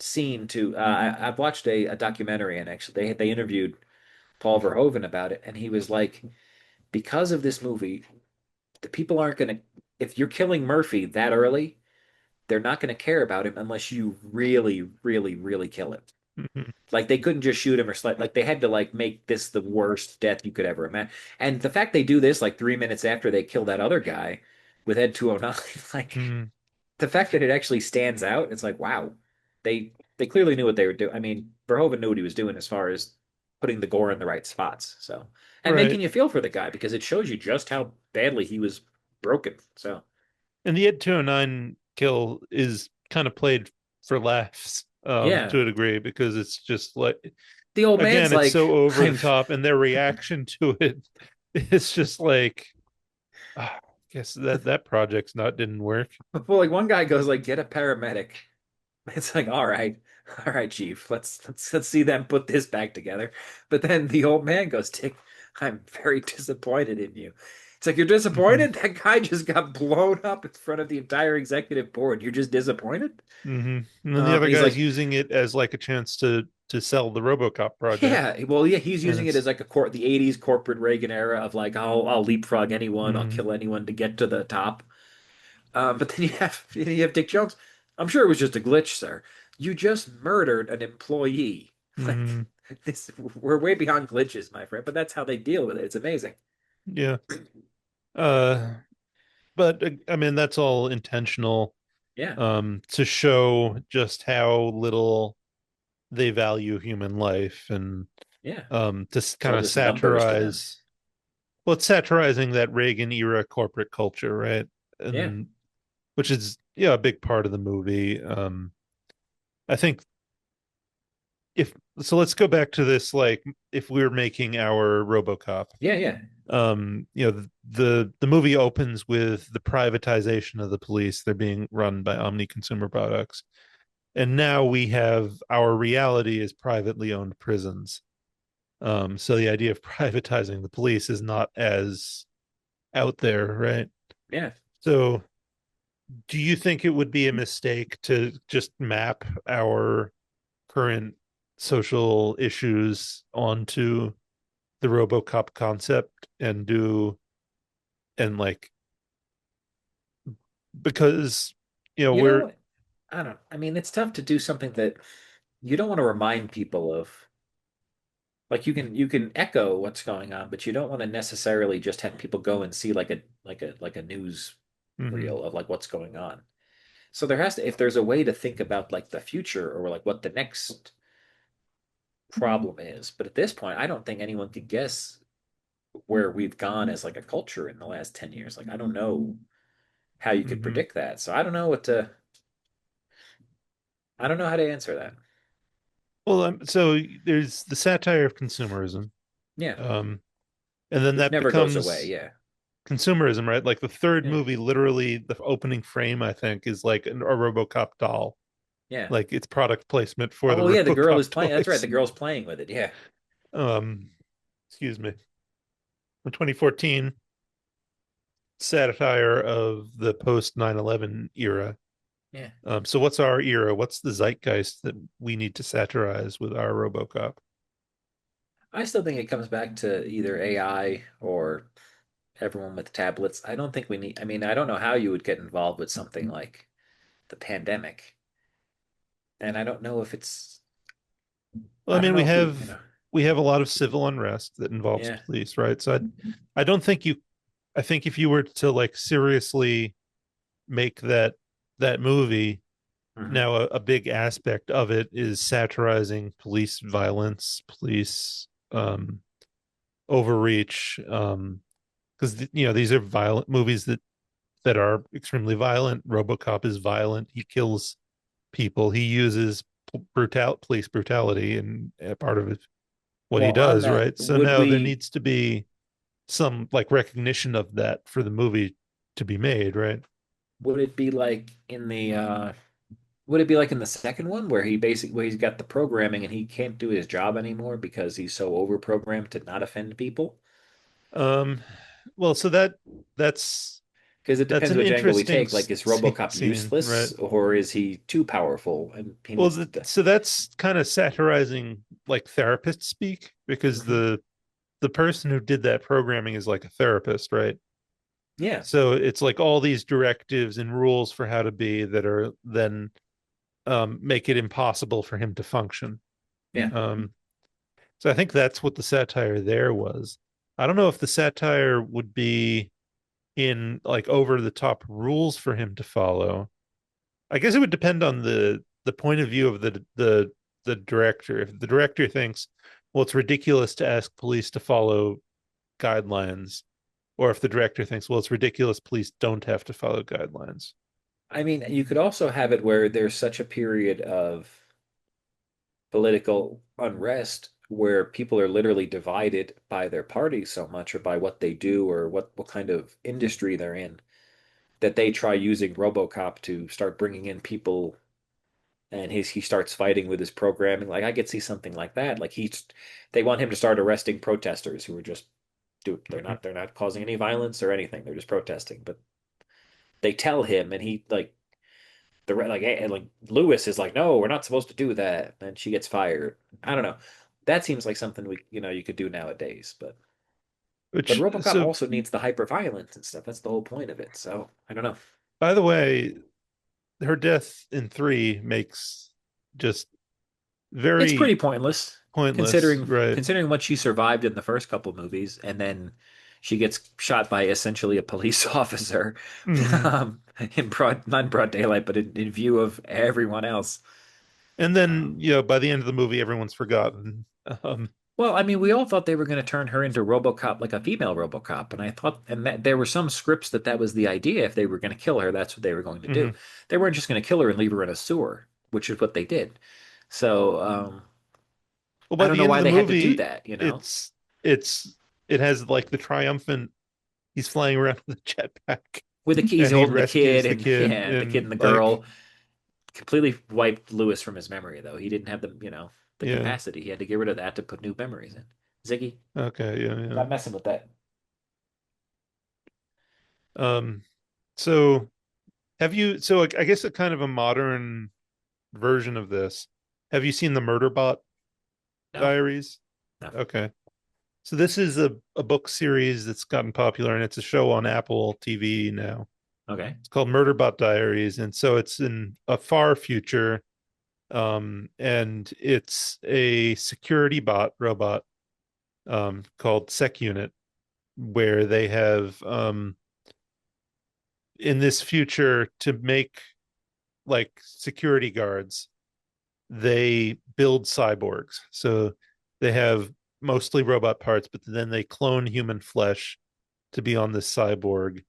scene too. I've watched a documentary and actually they interviewed Paul Verhoeven about it, and he was like, because of this movie, the people aren't gonna if you're killing Murphy that early, they're not gonna care about him unless you really, really, really kill him. Hmm. Like they couldn't just shoot him or like they had to like make this the worst death you could ever imagine. And the fact they do this like 3 minutes after they kill that other guy with Ed 209, like Hmm. the fact that it actually stands out, it's like, wow, they clearly knew what they were doing. I mean, Verhoeven knew what he was doing as far as putting the gore in the right spots. So, and Right. making you feel for the guy because it shows you just how badly he was broken. So, And the Ed 209 kill is kind of played for laughs, yeah, to a degree, because it's just like, the old again, man's it's like, so over the I'm. top, and their reaction to it is just like, I guess that project's not didn't work. Well, like one guy goes like, get a paramedic. It's like, all right, Chief, let's see them put this back together. But then the old man goes, Dick, I'm very disappointed in you. It's like you're hmm disappointed? That guy just got blown up in front of the entire executive board. You're just disappointed? And then the other He's guy's like, using it as like a chance to sell the RoboCop project, yeah, well, yeah, he's and using it it's as like a the '80s corporate Reagan era of like, I'll leapfrog anyone, I'll mm, kill anyone to get to the top. But then you have Dick Jones. I'm sure it was just a glitch, sir. You just murdered an employee. Like mm, this, we're way beyond glitches, my friend. But that's how they deal with it. It's amazing. yeah. Uh, but I mean that's all intentional, Yeah, to show just how little they value human life, and yeah. to It's kind all of just numbers to them. satirize. Well, it's satirizing that Reagan era corporate culture, right? Yeah, And which is a big part of the movie. I think if so, let's go back to this. Like, if we're making our RoboCop, yeah, yeah, the movie opens with the privatization of the police. They're being run by Omni Consumer Products, and now we have our reality is privately owned prisons. So the idea of privatizing the police is not as out there, right? yeah. So do you think it would be a mistake to just map our current social issues onto the RoboCop concept and do and like because You we're know, I don't. I mean, it's tough to do something that you don't want to remind people of. Like you can echo what's going on, but you don't want to necessarily just have people go and see like a news mhm, reel of like what's going on. So there has to, if there's a way to think about like the future or like what the next problem is. But at this point, I don't think anyone could guess where we've gone as like a culture in the last 10 years. Like I don't know how you could mhm. predict that. So I don't know how to answer that. Well, so there's the satire of consumerism, Yeah. um, and then Which that never goes away. becomes Yeah. consumerism, right? Like the third Yeah. movie, literally the opening frame, I think, is like a RoboCop doll, Yeah. like it's product placement for the Oh yeah, the girl RoboCop is playing. That's right. toys. The girl's playing with it. Yeah. Um, excuse me. In 2014, satire of the post 9/11 era. Yeah. So what's our era? What's the zeitgeist that we need to satirize with our RoboCop? I still think it comes back to either AI or everyone with tablets. I don't think we need, I mean, I don't know how you would get involved with something like the pandemic. And I don't know if it's, Well, I I don't mean, know if we. we have a lot of civil unrest that involves Yeah. police, right? So I don't think you. I think if you were to like seriously make that movie, Hmm. now a big aspect of it is satirizing police violence, police overreach, because these are violent movies that are extremely violent. RoboCop is violent. He kills people. He uses police brutality and part of it what he Well, on does, that, right? So now there needs to be some like recognition of that for the movie to be made, right? would it be like in the, would it be like in the second one where he's got the programming and he can't do his job anymore because he's so overprogrammed to not offend people? Um, well, so that's Because it that's depends an which angle we interesting take. Like, is RoboCop scene, right? useless or is he too powerful and he Well, needs to? so that's kind of satirizing like therapist speak because Mhm. the person who did that programming is like a therapist, right? Yeah, So it's like all these directives and rules for how to be that are then make it impossible for him to function. yeah. Um, so I think that's what the satire there was. I don't know if the satire would be in like over the top rules for him to follow. I guess it would depend on the point of view of the director. If the director thinks, well, it's ridiculous to ask police to follow guidelines, or if the director thinks, well, it's ridiculous, police don't have to follow guidelines. I mean, you could also have it where there's such a period of political unrest where people are literally divided by their party so much or by what they do or what kind of industry they're in that they try using RoboCop to start bringing in people and he starts fighting with his programming. Like I could see something like that. Like they want him to start arresting protesters who are just do. Mhm. They're not causing any violence or anything. They're just protesting. But they tell him, and he like Lewis is like, no, we're not supposed to do that. And she gets fired. I don't know. That seems like something we you could do nowadays. But Which RoboCop so also needs the hyper violence and stuff. That's the whole point of it. So I don't know. by the way, her death in three makes just It's very pretty pointless pointless, right? considering what she survived in the first couple movies, and then she gets shot by essentially a police officer Hmm. in broad, not in broad daylight, but in view of everyone else. And then, Um, by the end of the movie, everyone's forgotten. well, I mean, we all thought they were going to turn her into RoboCop, like a female RoboCop, and I thought, and that there were some scripts that was the idea. If they were going to kill her, that's what they were going to do. Mhm. They weren't just going to kill her and leave her in a sewer, which is what they did. So Well, I by don't the know end of why the they had to do movie, that, you know? it's it has like the triumphant. He's flying around with a jetpack, With the he's and he holding the kid rescues the and kid, yeah, the kid and and the like, girl. Completely wiped Lewis from his memory though. He didn't have the yeah, capacity. He had to get rid of that to put new memories in. Ziggy, okay, yeah, yeah. stop messing with that. Um, so have you? So like, I guess a kind of a modern version of this. Have you seen the Murderbot No, Diaries? no. Okay. So this is a book series that's gotten popular, and it's a show on Apple TV now. Okay. It's called Murderbot Diaries, and so it's in a far future, and it's a security bot robot, called SecUnit, where they have, in this future, to make like security guards, they build cyborgs. So they have mostly robot parts, but then they clone human flesh to be on this cyborg,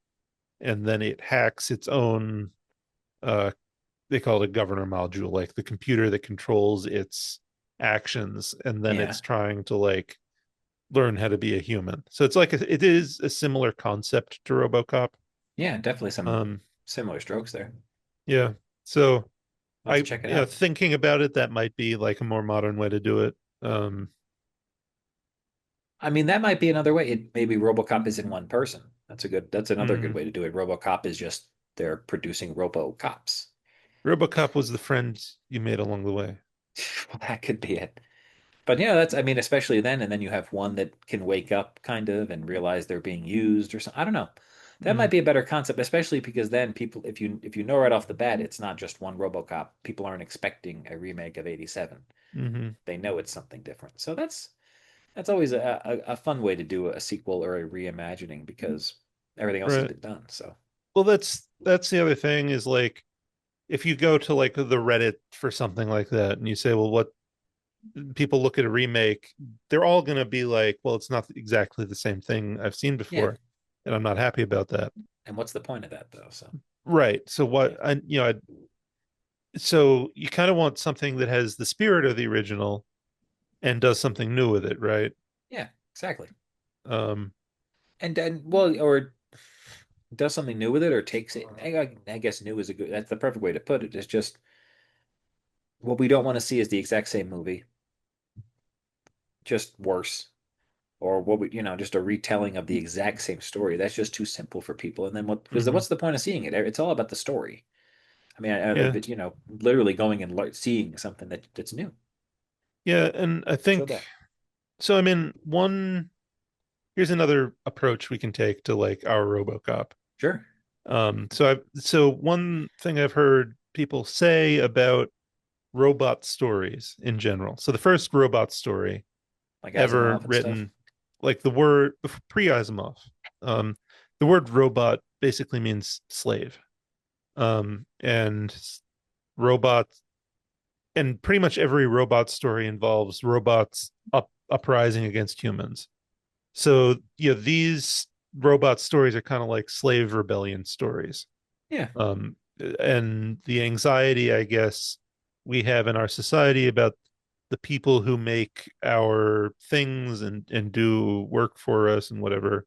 and then it hacks its own, uh they call it a governor module, like the computer that controls its actions, and then Yeah. it's trying to like learn how to be a human. So it's like it is a similar concept to RoboCop. Yeah, definitely some Um, similar strokes there. yeah. So I'll have to check it out. thinking about it, that might be like a more modern way to do it. I mean, that might be another way. Maybe RoboCop is in one person. That's another good Mhm. way to do it. RoboCop is just they're producing RoboCops. RoboCop was the friend you made along the way. Well, that could be it. But yeah, that's I mean, especially then, and then you have one that can wake up kind of and realize they're being used or something. I don't know. That might Mm, be a better concept, especially because then people, if you know right off the bat, it's not just one RoboCop. People aren't expecting a remake of '87. hmm They know it's something different. So that's always a fun way to do a sequel or a reimagining because everything else has Right. been done. So Well, that's the other thing is like, if you go to like the Reddit for something like that and you say, well, what people look at a remake, they're all going to be like, well, it's not exactly the same thing I've seen yeah. before, and I'm not happy about that. And what's the point of that though? So Right. So yeah, so you kind of want something that has the spirit of the original and does something new with it, right? yeah, exactly. Um, And well, or does something new with it or takes it. I guess new is a good. That's the perfect way to put it. It's just what we don't want to see is the exact same movie, just worse, or what we just a retelling of the exact same story. That's just too simple for people. And then what? Because mhm. what's the point of seeing it? It's all about the story. I mean, Yeah. literally going and seeing something that's new. Yeah. And I Show think that. so. I mean, here's another approach we can take to like our RoboCop. Sure. So one thing I've heard people say about robot stories in general. So the first robot story Like ever Asimov and stuff. written, like the word pre-Asimov, um, the word robot basically means slave. And robots, and pretty much every robot story involves robots uprising against humans. So, these robot stories are kind of like slave rebellion stories. Yeah. um, and the anxiety, I guess, we have in our society about the people who make our things and do work for us and whatever,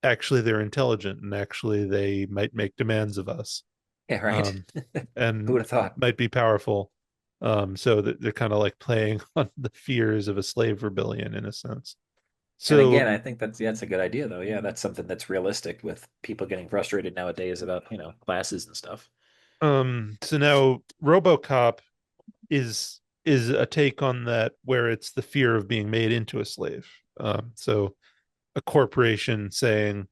actually they're intelligent, and actually they might make demands of us, Yeah. Right. um, Who and would have thought? might be powerful. So that they're kind of like playing on the fears of a slave rebellion in a sense. And again, So I think that's a good idea though. Yeah, that's something that's realistic with people getting frustrated nowadays about, classes and stuff. so now RoboCop is a take on that where it's the fear of being made into a slave. So a corporation saying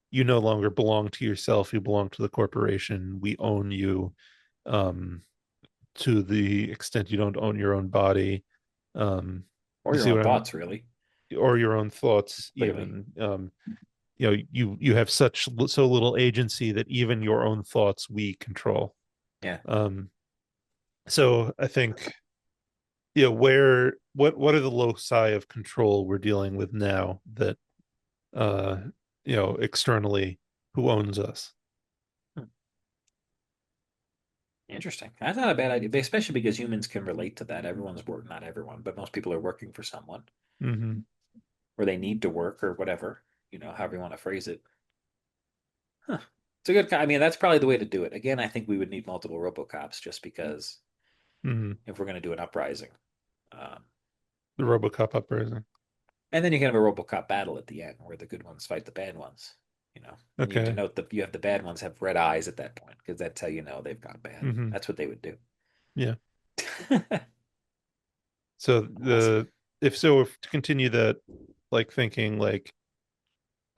you no longer belong to yourself, you belong to the corporation. We own you, to the extent you don't own your own body. Or You your see own what I'm, thoughts, really, or your own thoughts clearly. even. You have so little agency that even your own thoughts we control. Yeah. um so I think, what are the loci of control we're dealing with now that, uh externally, who owns us? Hmm. Interesting. That's not a bad idea, especially because humans can relate to that. Everyone's work, not everyone, but most people are working for someone, Mm-hmm. or they need to work or whatever, however you want to phrase it. Huh. It's a good, I mean, that's probably the way to do it. Again, I think we would need multiple RoboCops just because Mm-hmm. if we're going to do an uprising. Um, The RoboCop uprising. and then you can have a RoboCop battle at the end where the good ones fight the bad ones, and you Okay. denote that you have the bad ones have red eyes at that point because that's how you know they've gone bad. Mm-hmm. That's what they would do. Yeah. So Awesome. if to continue that, like thinking like,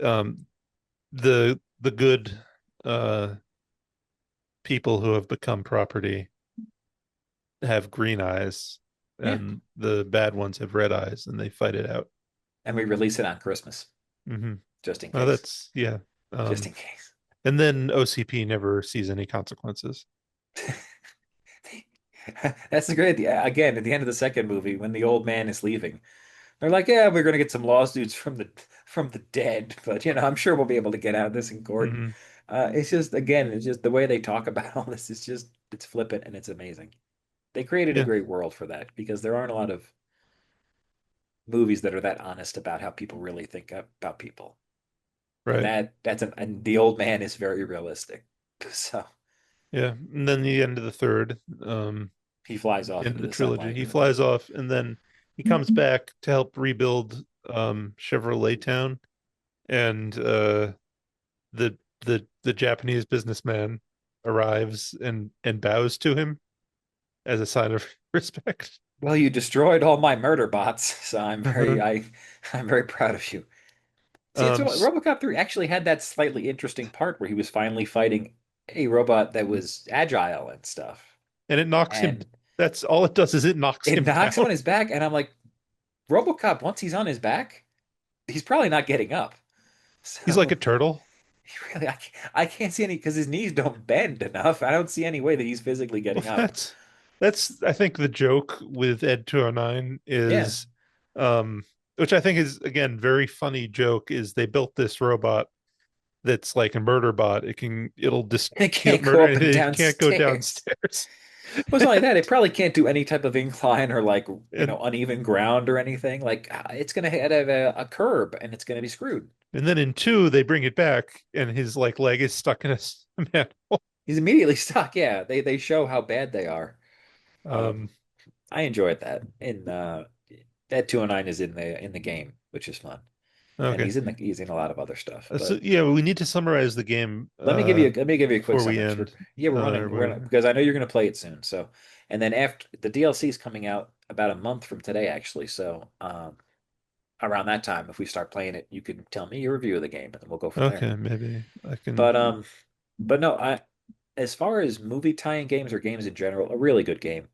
um the good, uh people who have become property have green eyes, Yeah. and the bad ones have red eyes, and they fight it out. And we release it on Christmas Mm-hmm. just in Well, case. that's, yeah. Just Um, in case. and then OCP never sees any consequences. That's the great. Again, at the end of the second movie, when the old man is leaving, they're like, "Yeah, we're going to get some lawsuits from the dead, but I'm sure we'll be able to get out of this in court." Mm-hmm. It's just again, it's just the way they talk about all this is just it's flippant and it's amazing. They created a Yeah, great world for that because there aren't a lot of movies that are that honest about how people really think about people, and right. and the old man is very realistic. So Yeah. And then the end of the third, he flies off end of into the the trilogy, sunlight. he flies off, and then he comes back to help rebuild Chevrolet Town, and the Japanese businessman arrives and bows to him as a sign of respect. Well, you destroyed all my murder bots, so Uh-huh. I'm very proud of you. See, it's Um, RoboCop 3 actually had that slightly interesting part where he was finally fighting a robot that was agile and stuff. and it knocks him. And That's all it does, is it knocks it him knocks him down. on his back, and I'm like, RoboCop, once he's on his back, he's probably not getting up. He's like a So turtle. really, I can't see any because his knees don't bend enough. I don't see any way that he's physically Well, getting up. that's I think the joke with Ed 209 Yeah. is, um, which I think is again very funny joke, is they built this robot that's like a murder bot. It'll It dispute can't go murder up anything. and It can't go downstairs. downstairs. Well, it's not like that. It probably can't do any type of incline or like, and uneven ground or anything. Like it's gonna hit a curb and it's gonna be screwed. and then in two they bring it back, and his like leg is stuck in a manhole. He's immediately stuck. Yeah, they show how bad they are. Um, I enjoyed that. And that 209 is in the game, which is fun. And okay. he's in a lot of other stuff. So But yeah, we need to summarize the game, let me give you a quick before we summary. end, Yeah, we're or running. We're gonna whatever. because I know you're gonna play it soon. So, and then after the DLC is coming out about a month from today, actually. So, around that time, if we start playing it, you can tell me your review of the game, and then we'll go from there. Okay, maybe I can. But no, as far as movie tie-in games or games in general, a really good game.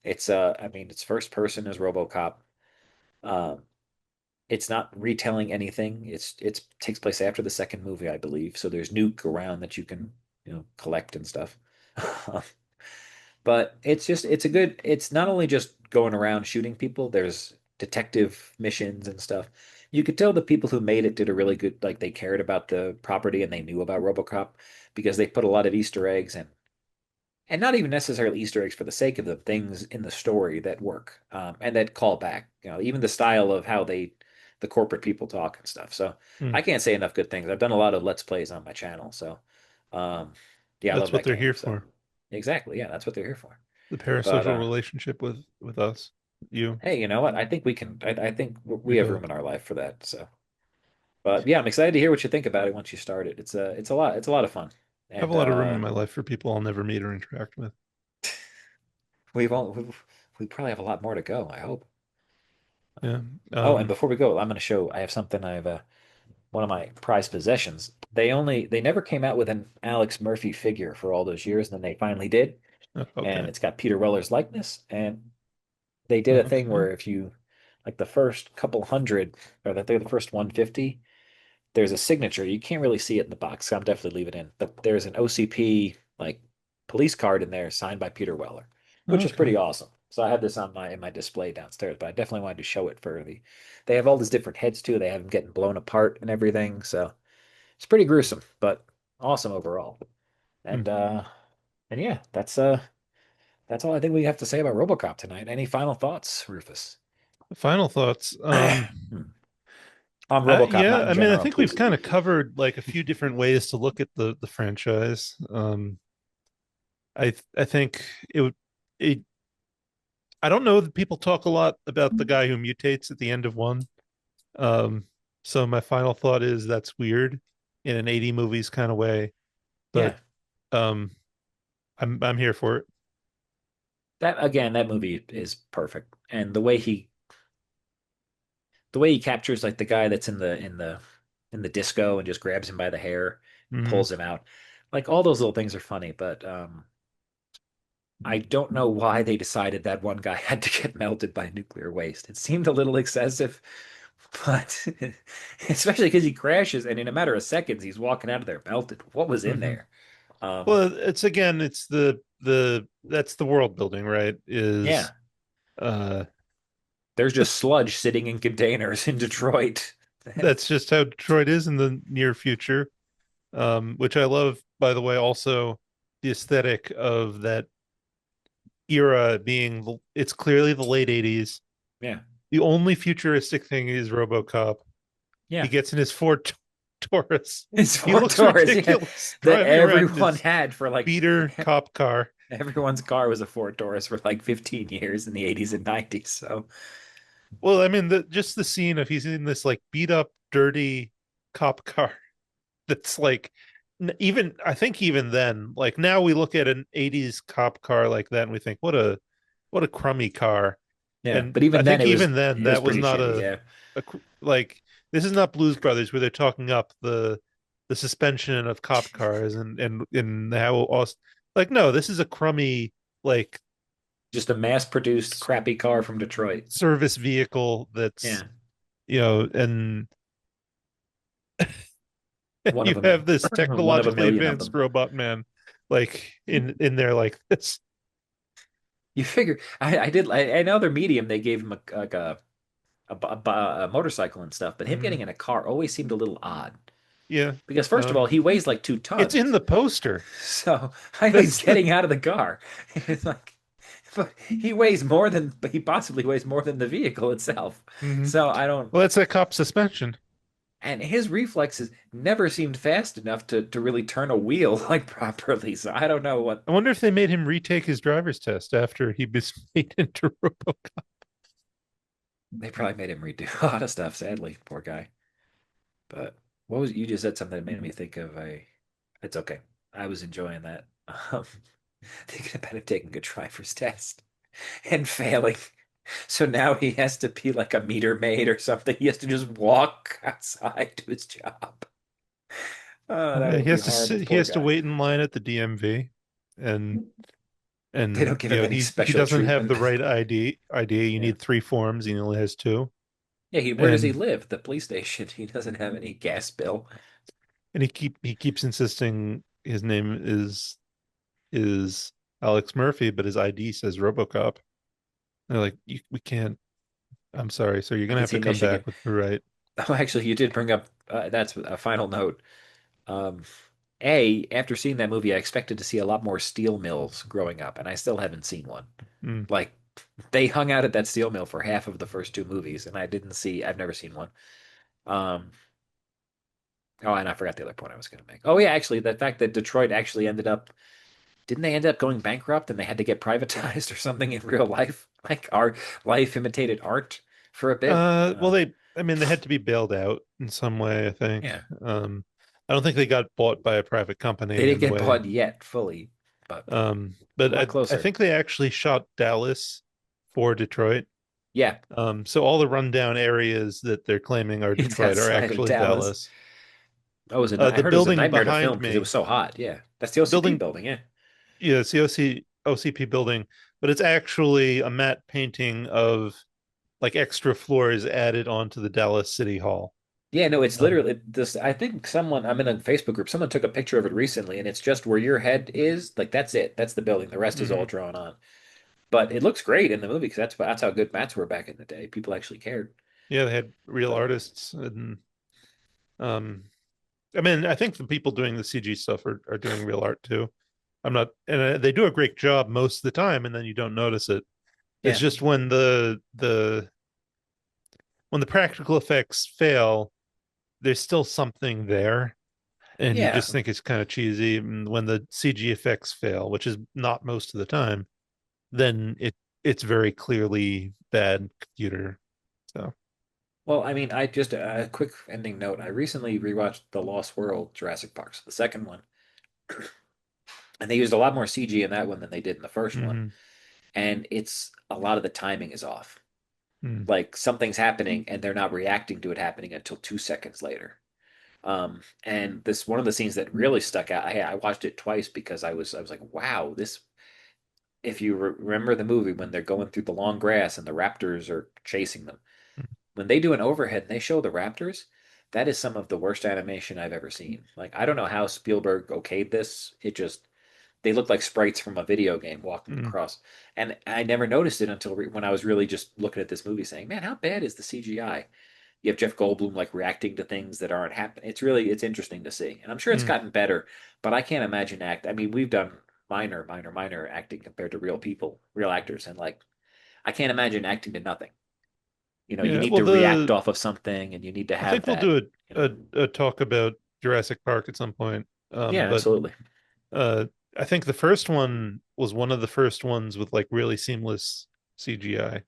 I mean, it's first person as RoboCop. Um, it's not retelling anything. It's takes place after the second movie, I believe. So there's nuke around that you can collect and stuff. But it's not only just going around shooting people. There's detective missions and stuff. You could tell the people who made it did a really good, like they cared about the property and they knew about RoboCop because they put a lot of Easter eggs and not even necessarily Easter eggs for the sake of them, things in the story that work, and that call back. Even the style of how the corporate people talk and stuff. So Hmm. I can't say enough good things. I've done a lot of Let's Plays on my channel. So, um, yeah, I That's love what that they're game. here So for. exactly, yeah, that's what they're here for. The But parasocial relationship with us. You, Hey, you know what? I think we can. I think we we have both room in our life for that. So, but yeah, I'm excited to hear what you think about it once you start it. It's a lot of fun, have a and lot of room in my life for people I'll never meet or interact with. we probably have a lot more to go. I hope. Yeah. Oh, and before we go, I'm going to show. I have something. I have one of my prized possessions. They never came out with an Alex Murphy figure for all those years, and then they finally did, and Okay. it's got Peter Weller's likeness. And they did a thing Okay. where if you like the first couple hundred, or the first 150, there's a signature. You can't really see it in the box, so I'm definitely leave it in. But there's an OCP like police card in there signed by Peter Weller, which is Okay. pretty awesome. So I have this on my in my display downstairs, but I definitely wanted to show it for the. They have all these different heads too. They have them getting blown apart and everything. So it's pretty gruesome, but awesome overall. Hmm. And yeah, that's all I think we have to say about RoboCop tonight. Any final thoughts, Rufus? Final thoughts. On RoboCop, not Yeah, in I mean, I general, think we've please. kind of covered like a few different ways to look at the franchise. I think it would it I don't know that people talk a lot about the guy who mutates at the end of one. Um, so my final thought is that's weird in an 80 movies kind of way, but Yeah, um, I'm here for it. that again, that movie is perfect, and the way he captures like the guy that's in the disco and just grabs him by the hair, Hmm. pulls him out, like all those little things are funny. But I don't know why they decided that one guy had to get melted by nuclear waste. It seemed a little excessive, but especially because he crashes and in a matter of seconds he's walking out of there melted. What was in Hmm. there? Um, Well, it's again, it's the that's the world building, right? Is yeah, uh there's just just sludge sitting in containers in Detroit. And that's just how Detroit is in the near future. Which I love, by the way, also the aesthetic of that era being it's clearly the late 80s. yeah, The only futuristic thing is RoboCop. He yeah. gets in his Ford Taurus. It's He four looks doors, yeah, ridiculous that driving around in everyone his had for like beater cop car. everyone's car was a Ford Taurus for like 15 years in the 80s and 90s. So, Well, I mean, just the scene of he's in this like beat up, dirty cop car that's like even I think even then, like now we look at an 80s cop car like that and we think what a crummy car. yeah, And but I even then think even then it was that was pretty not shitty. Yeah. like this is not Blues Brothers where they're talking up the suspension of cop cars and how like no, this is a crummy like Just a mass-produced crappy car from Detroit. service vehicle that's Yeah. and One of you them have this one of a technologically million of advanced them. robot man like in there like this. You figure I know their medium they gave him a motorcycle and stuff, but him Hmm. getting in a car always seemed a little odd. Yeah. Because first of all, um he weighs like two it's in tons. the poster. So I know he's That's the getting out of the car. It's like, but he weighs more than, but he possibly weighs more than the vehicle itself. hmm So I don't, well, that's that cop suspension. and his reflexes never seemed fast enough to really turn a wheel like properly. So I don't know what I wonder if they made him retake his driver's test after he was made into RoboCop. they probably made him redo a lot of stuff, sadly, poor guy. But what was you just said something that made me think of a, it's okay. I was enjoying that. Um, thinking about him taking a driver's test and failing. So now he has to be like a meter maid or something. He has to just walk outside to his job. Oh, that He would be has to horrible. he Poor has to guy. wait in line at the DMV, and They don't give him any he special doesn't have treatment. the right ID. You Yeah. need three forms. He only has two, Yeah, where does he and live? The police station. He doesn't have any gas bill. he keeps insisting his name is Alex Murphy, but his ID says RoboCop. They're like, we can't. I'm sorry, so you're gonna Is have he to come Michigan? back with the right. Oh, actually, you did bring up that's a final note. Um, after seeing that movie, I expected to see a lot more steel mills growing up, and I still haven't seen one. Mm. Like they hung out at that steel mill for half of the first two movies, and I've never seen one. Um, oh, and I forgot the other point I was going to make. Oh, yeah, actually, the fact that Detroit actually didn't they end up going bankrupt and they had to get privatized or something in real life? Like our life imitated art for a bit. Well, I mean, they had to be bailed out in some way, I think. Yeah, I don't think they got bought by a private they company didn't in the get way. bought yet fully, but a But lot I closer. think they actually shot Dallas for Detroit. Yeah, So all the rundown areas that they're claiming are it's Detroit are outside of actually Dallas. Dallas. I The heard it was a building nightmare to film behind because it me, was so hot. Yeah, that's the the OCP building, building. Yeah, yeah, it's the OCP building, but it's actually a matte painting of like extra floors added onto the Dallas City Hall. yeah. No, it's Um, literally this. I think someone I'm in a Facebook group. Someone took a picture of it recently, and it's just where your head is. Like that's it. That's the building. The rest is all mhm. drawn on. But it looks great in the movie because that's how good mats were back in the day. People actually cared. Yeah, they had real But artists, and um, I mean, I think the people doing the CG stuff are doing real art too. I'm not, and they do a great job most of the time, and then you don't notice it. It's yeah, just when the practical effects fail, there's still something there, and you yeah. just think it's kind of cheesy. And when the CG effects fail, which is not most of the time, then it's very clearly bad computer. So, Well, I mean, I just a quick ending note. I recently rewatched The Lost World Jurassic Park, so the second one, and they used a lot more CG in that one than they did in the first one. mhm, And it's a lot of the timing is off. mhm, Like something's happening and they're not reacting to it happening until 2 seconds later. And this one of the scenes that really stuck out. I watched it twice because I was like, wow, this. If you remember the movie when they're going through the long grass and the raptors are chasing them, when they do an overhead and they show the raptors, that is some of the worst animation I've ever seen. Like I don't know how Spielberg okayed this. It just they look like sprites from a video game walking mhm, across. And I never noticed it until when I was really just looking at this movie saying, man, how bad is the CGI? You have Jeff Goldblum like reacting to things that aren't happening. It's interesting to see. And I'm sure it's mhm, gotten better, but I can't imagine I mean, we've done minor acting compared to real people, real actors. And like, I can't imagine acting to nothing. You yeah. need Well, to react the off of something and you need to I have think we'll that, do you know. a talk about Jurassic Park at some point. Yeah, But absolutely. uh, I think the first one was one of the first ones with like really seamless CGI. And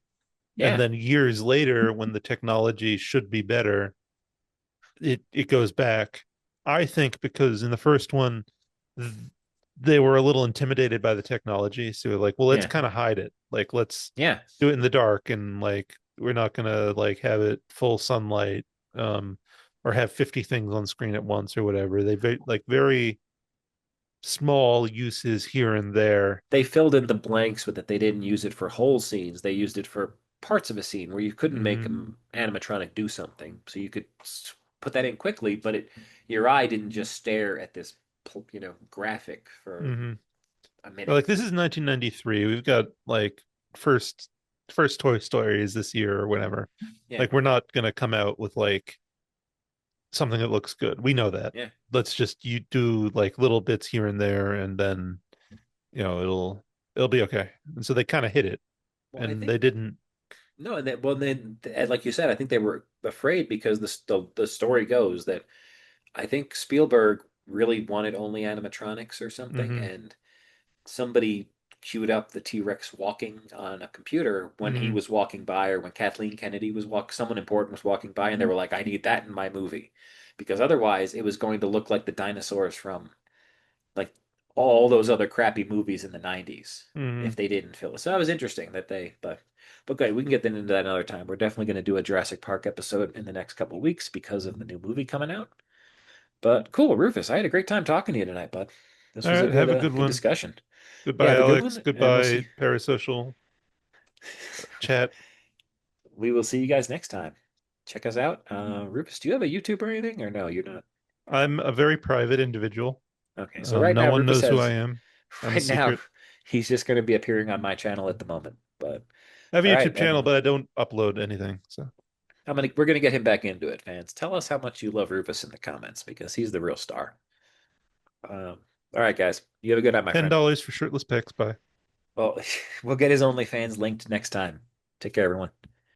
Yeah, then years later, when the technology should be better, it goes back. I think because in the first one, th- they were a little intimidated by the technology, so like, well, let's yeah, kind of hide it. Like, let's yeah. do it in the dark, and like, we're not gonna like have it full sunlight, um, or have 50 things on screen at once or whatever. They like very small uses here and there. They filled in the blanks with that they didn't use it for whole scenes. They used it for parts of a scene where you couldn't make Hmm. an animatronic do something. So you could put that in quickly, but your eye didn't just stare at this, graphic for Hmm. a minute. Like this is 1993. We've got like first first Toy Story is this year or whatever. Yeah, Like we're not gonna come out with like something that looks good. We know that. yeah. Let's just you do like little bits here and there, and then it'll be okay. And so they kind of hit it, Well, I and think they didn't. no, and then well, then like you said, I think they were afraid because the story goes that I think Spielberg really wanted only animatronics or something, Hmm. and somebody queued up the T-Rex walking on a computer when he Hmm. was walking by or when Kathleen Kennedy was someone important was walking by and they were like, I need that in my movie. Because otherwise it was going to look like the dinosaurs from like all those other crappy movies in the 90s Hmm. if they didn't fill it. So that was interesting that but good, we can get into that another time. We're definitely going to do a Jurassic Park episode in the next couple of weeks because of the new movie coming out. But cool, Rufus, I had a great time talking to you tonight, bud. This All was a right, have a good good one. discussion. Yeah, Goodbye, have a good Alex. one, and Goodbye, parasocial chat. we will see you guys next time. Check us out. Rufus, do you have a YouTube or anything, or no? You're not. I'm a very private individual. Okay, so right No now one Rufus knows who I has. am. I'm a Right now, secret. he's just going to be appearing on my channel at the moment. But I have a all right, YouTube channel, and but I don't upload anything. So we're gonna get him back into it, fans. Tell us how much you love Rufus in the comments because he's the real star. All right, guys, you have a good night, my $10 friend. for shirtless pics. Bye. Well, we'll get his OnlyFans linked next time. Take care, everyone.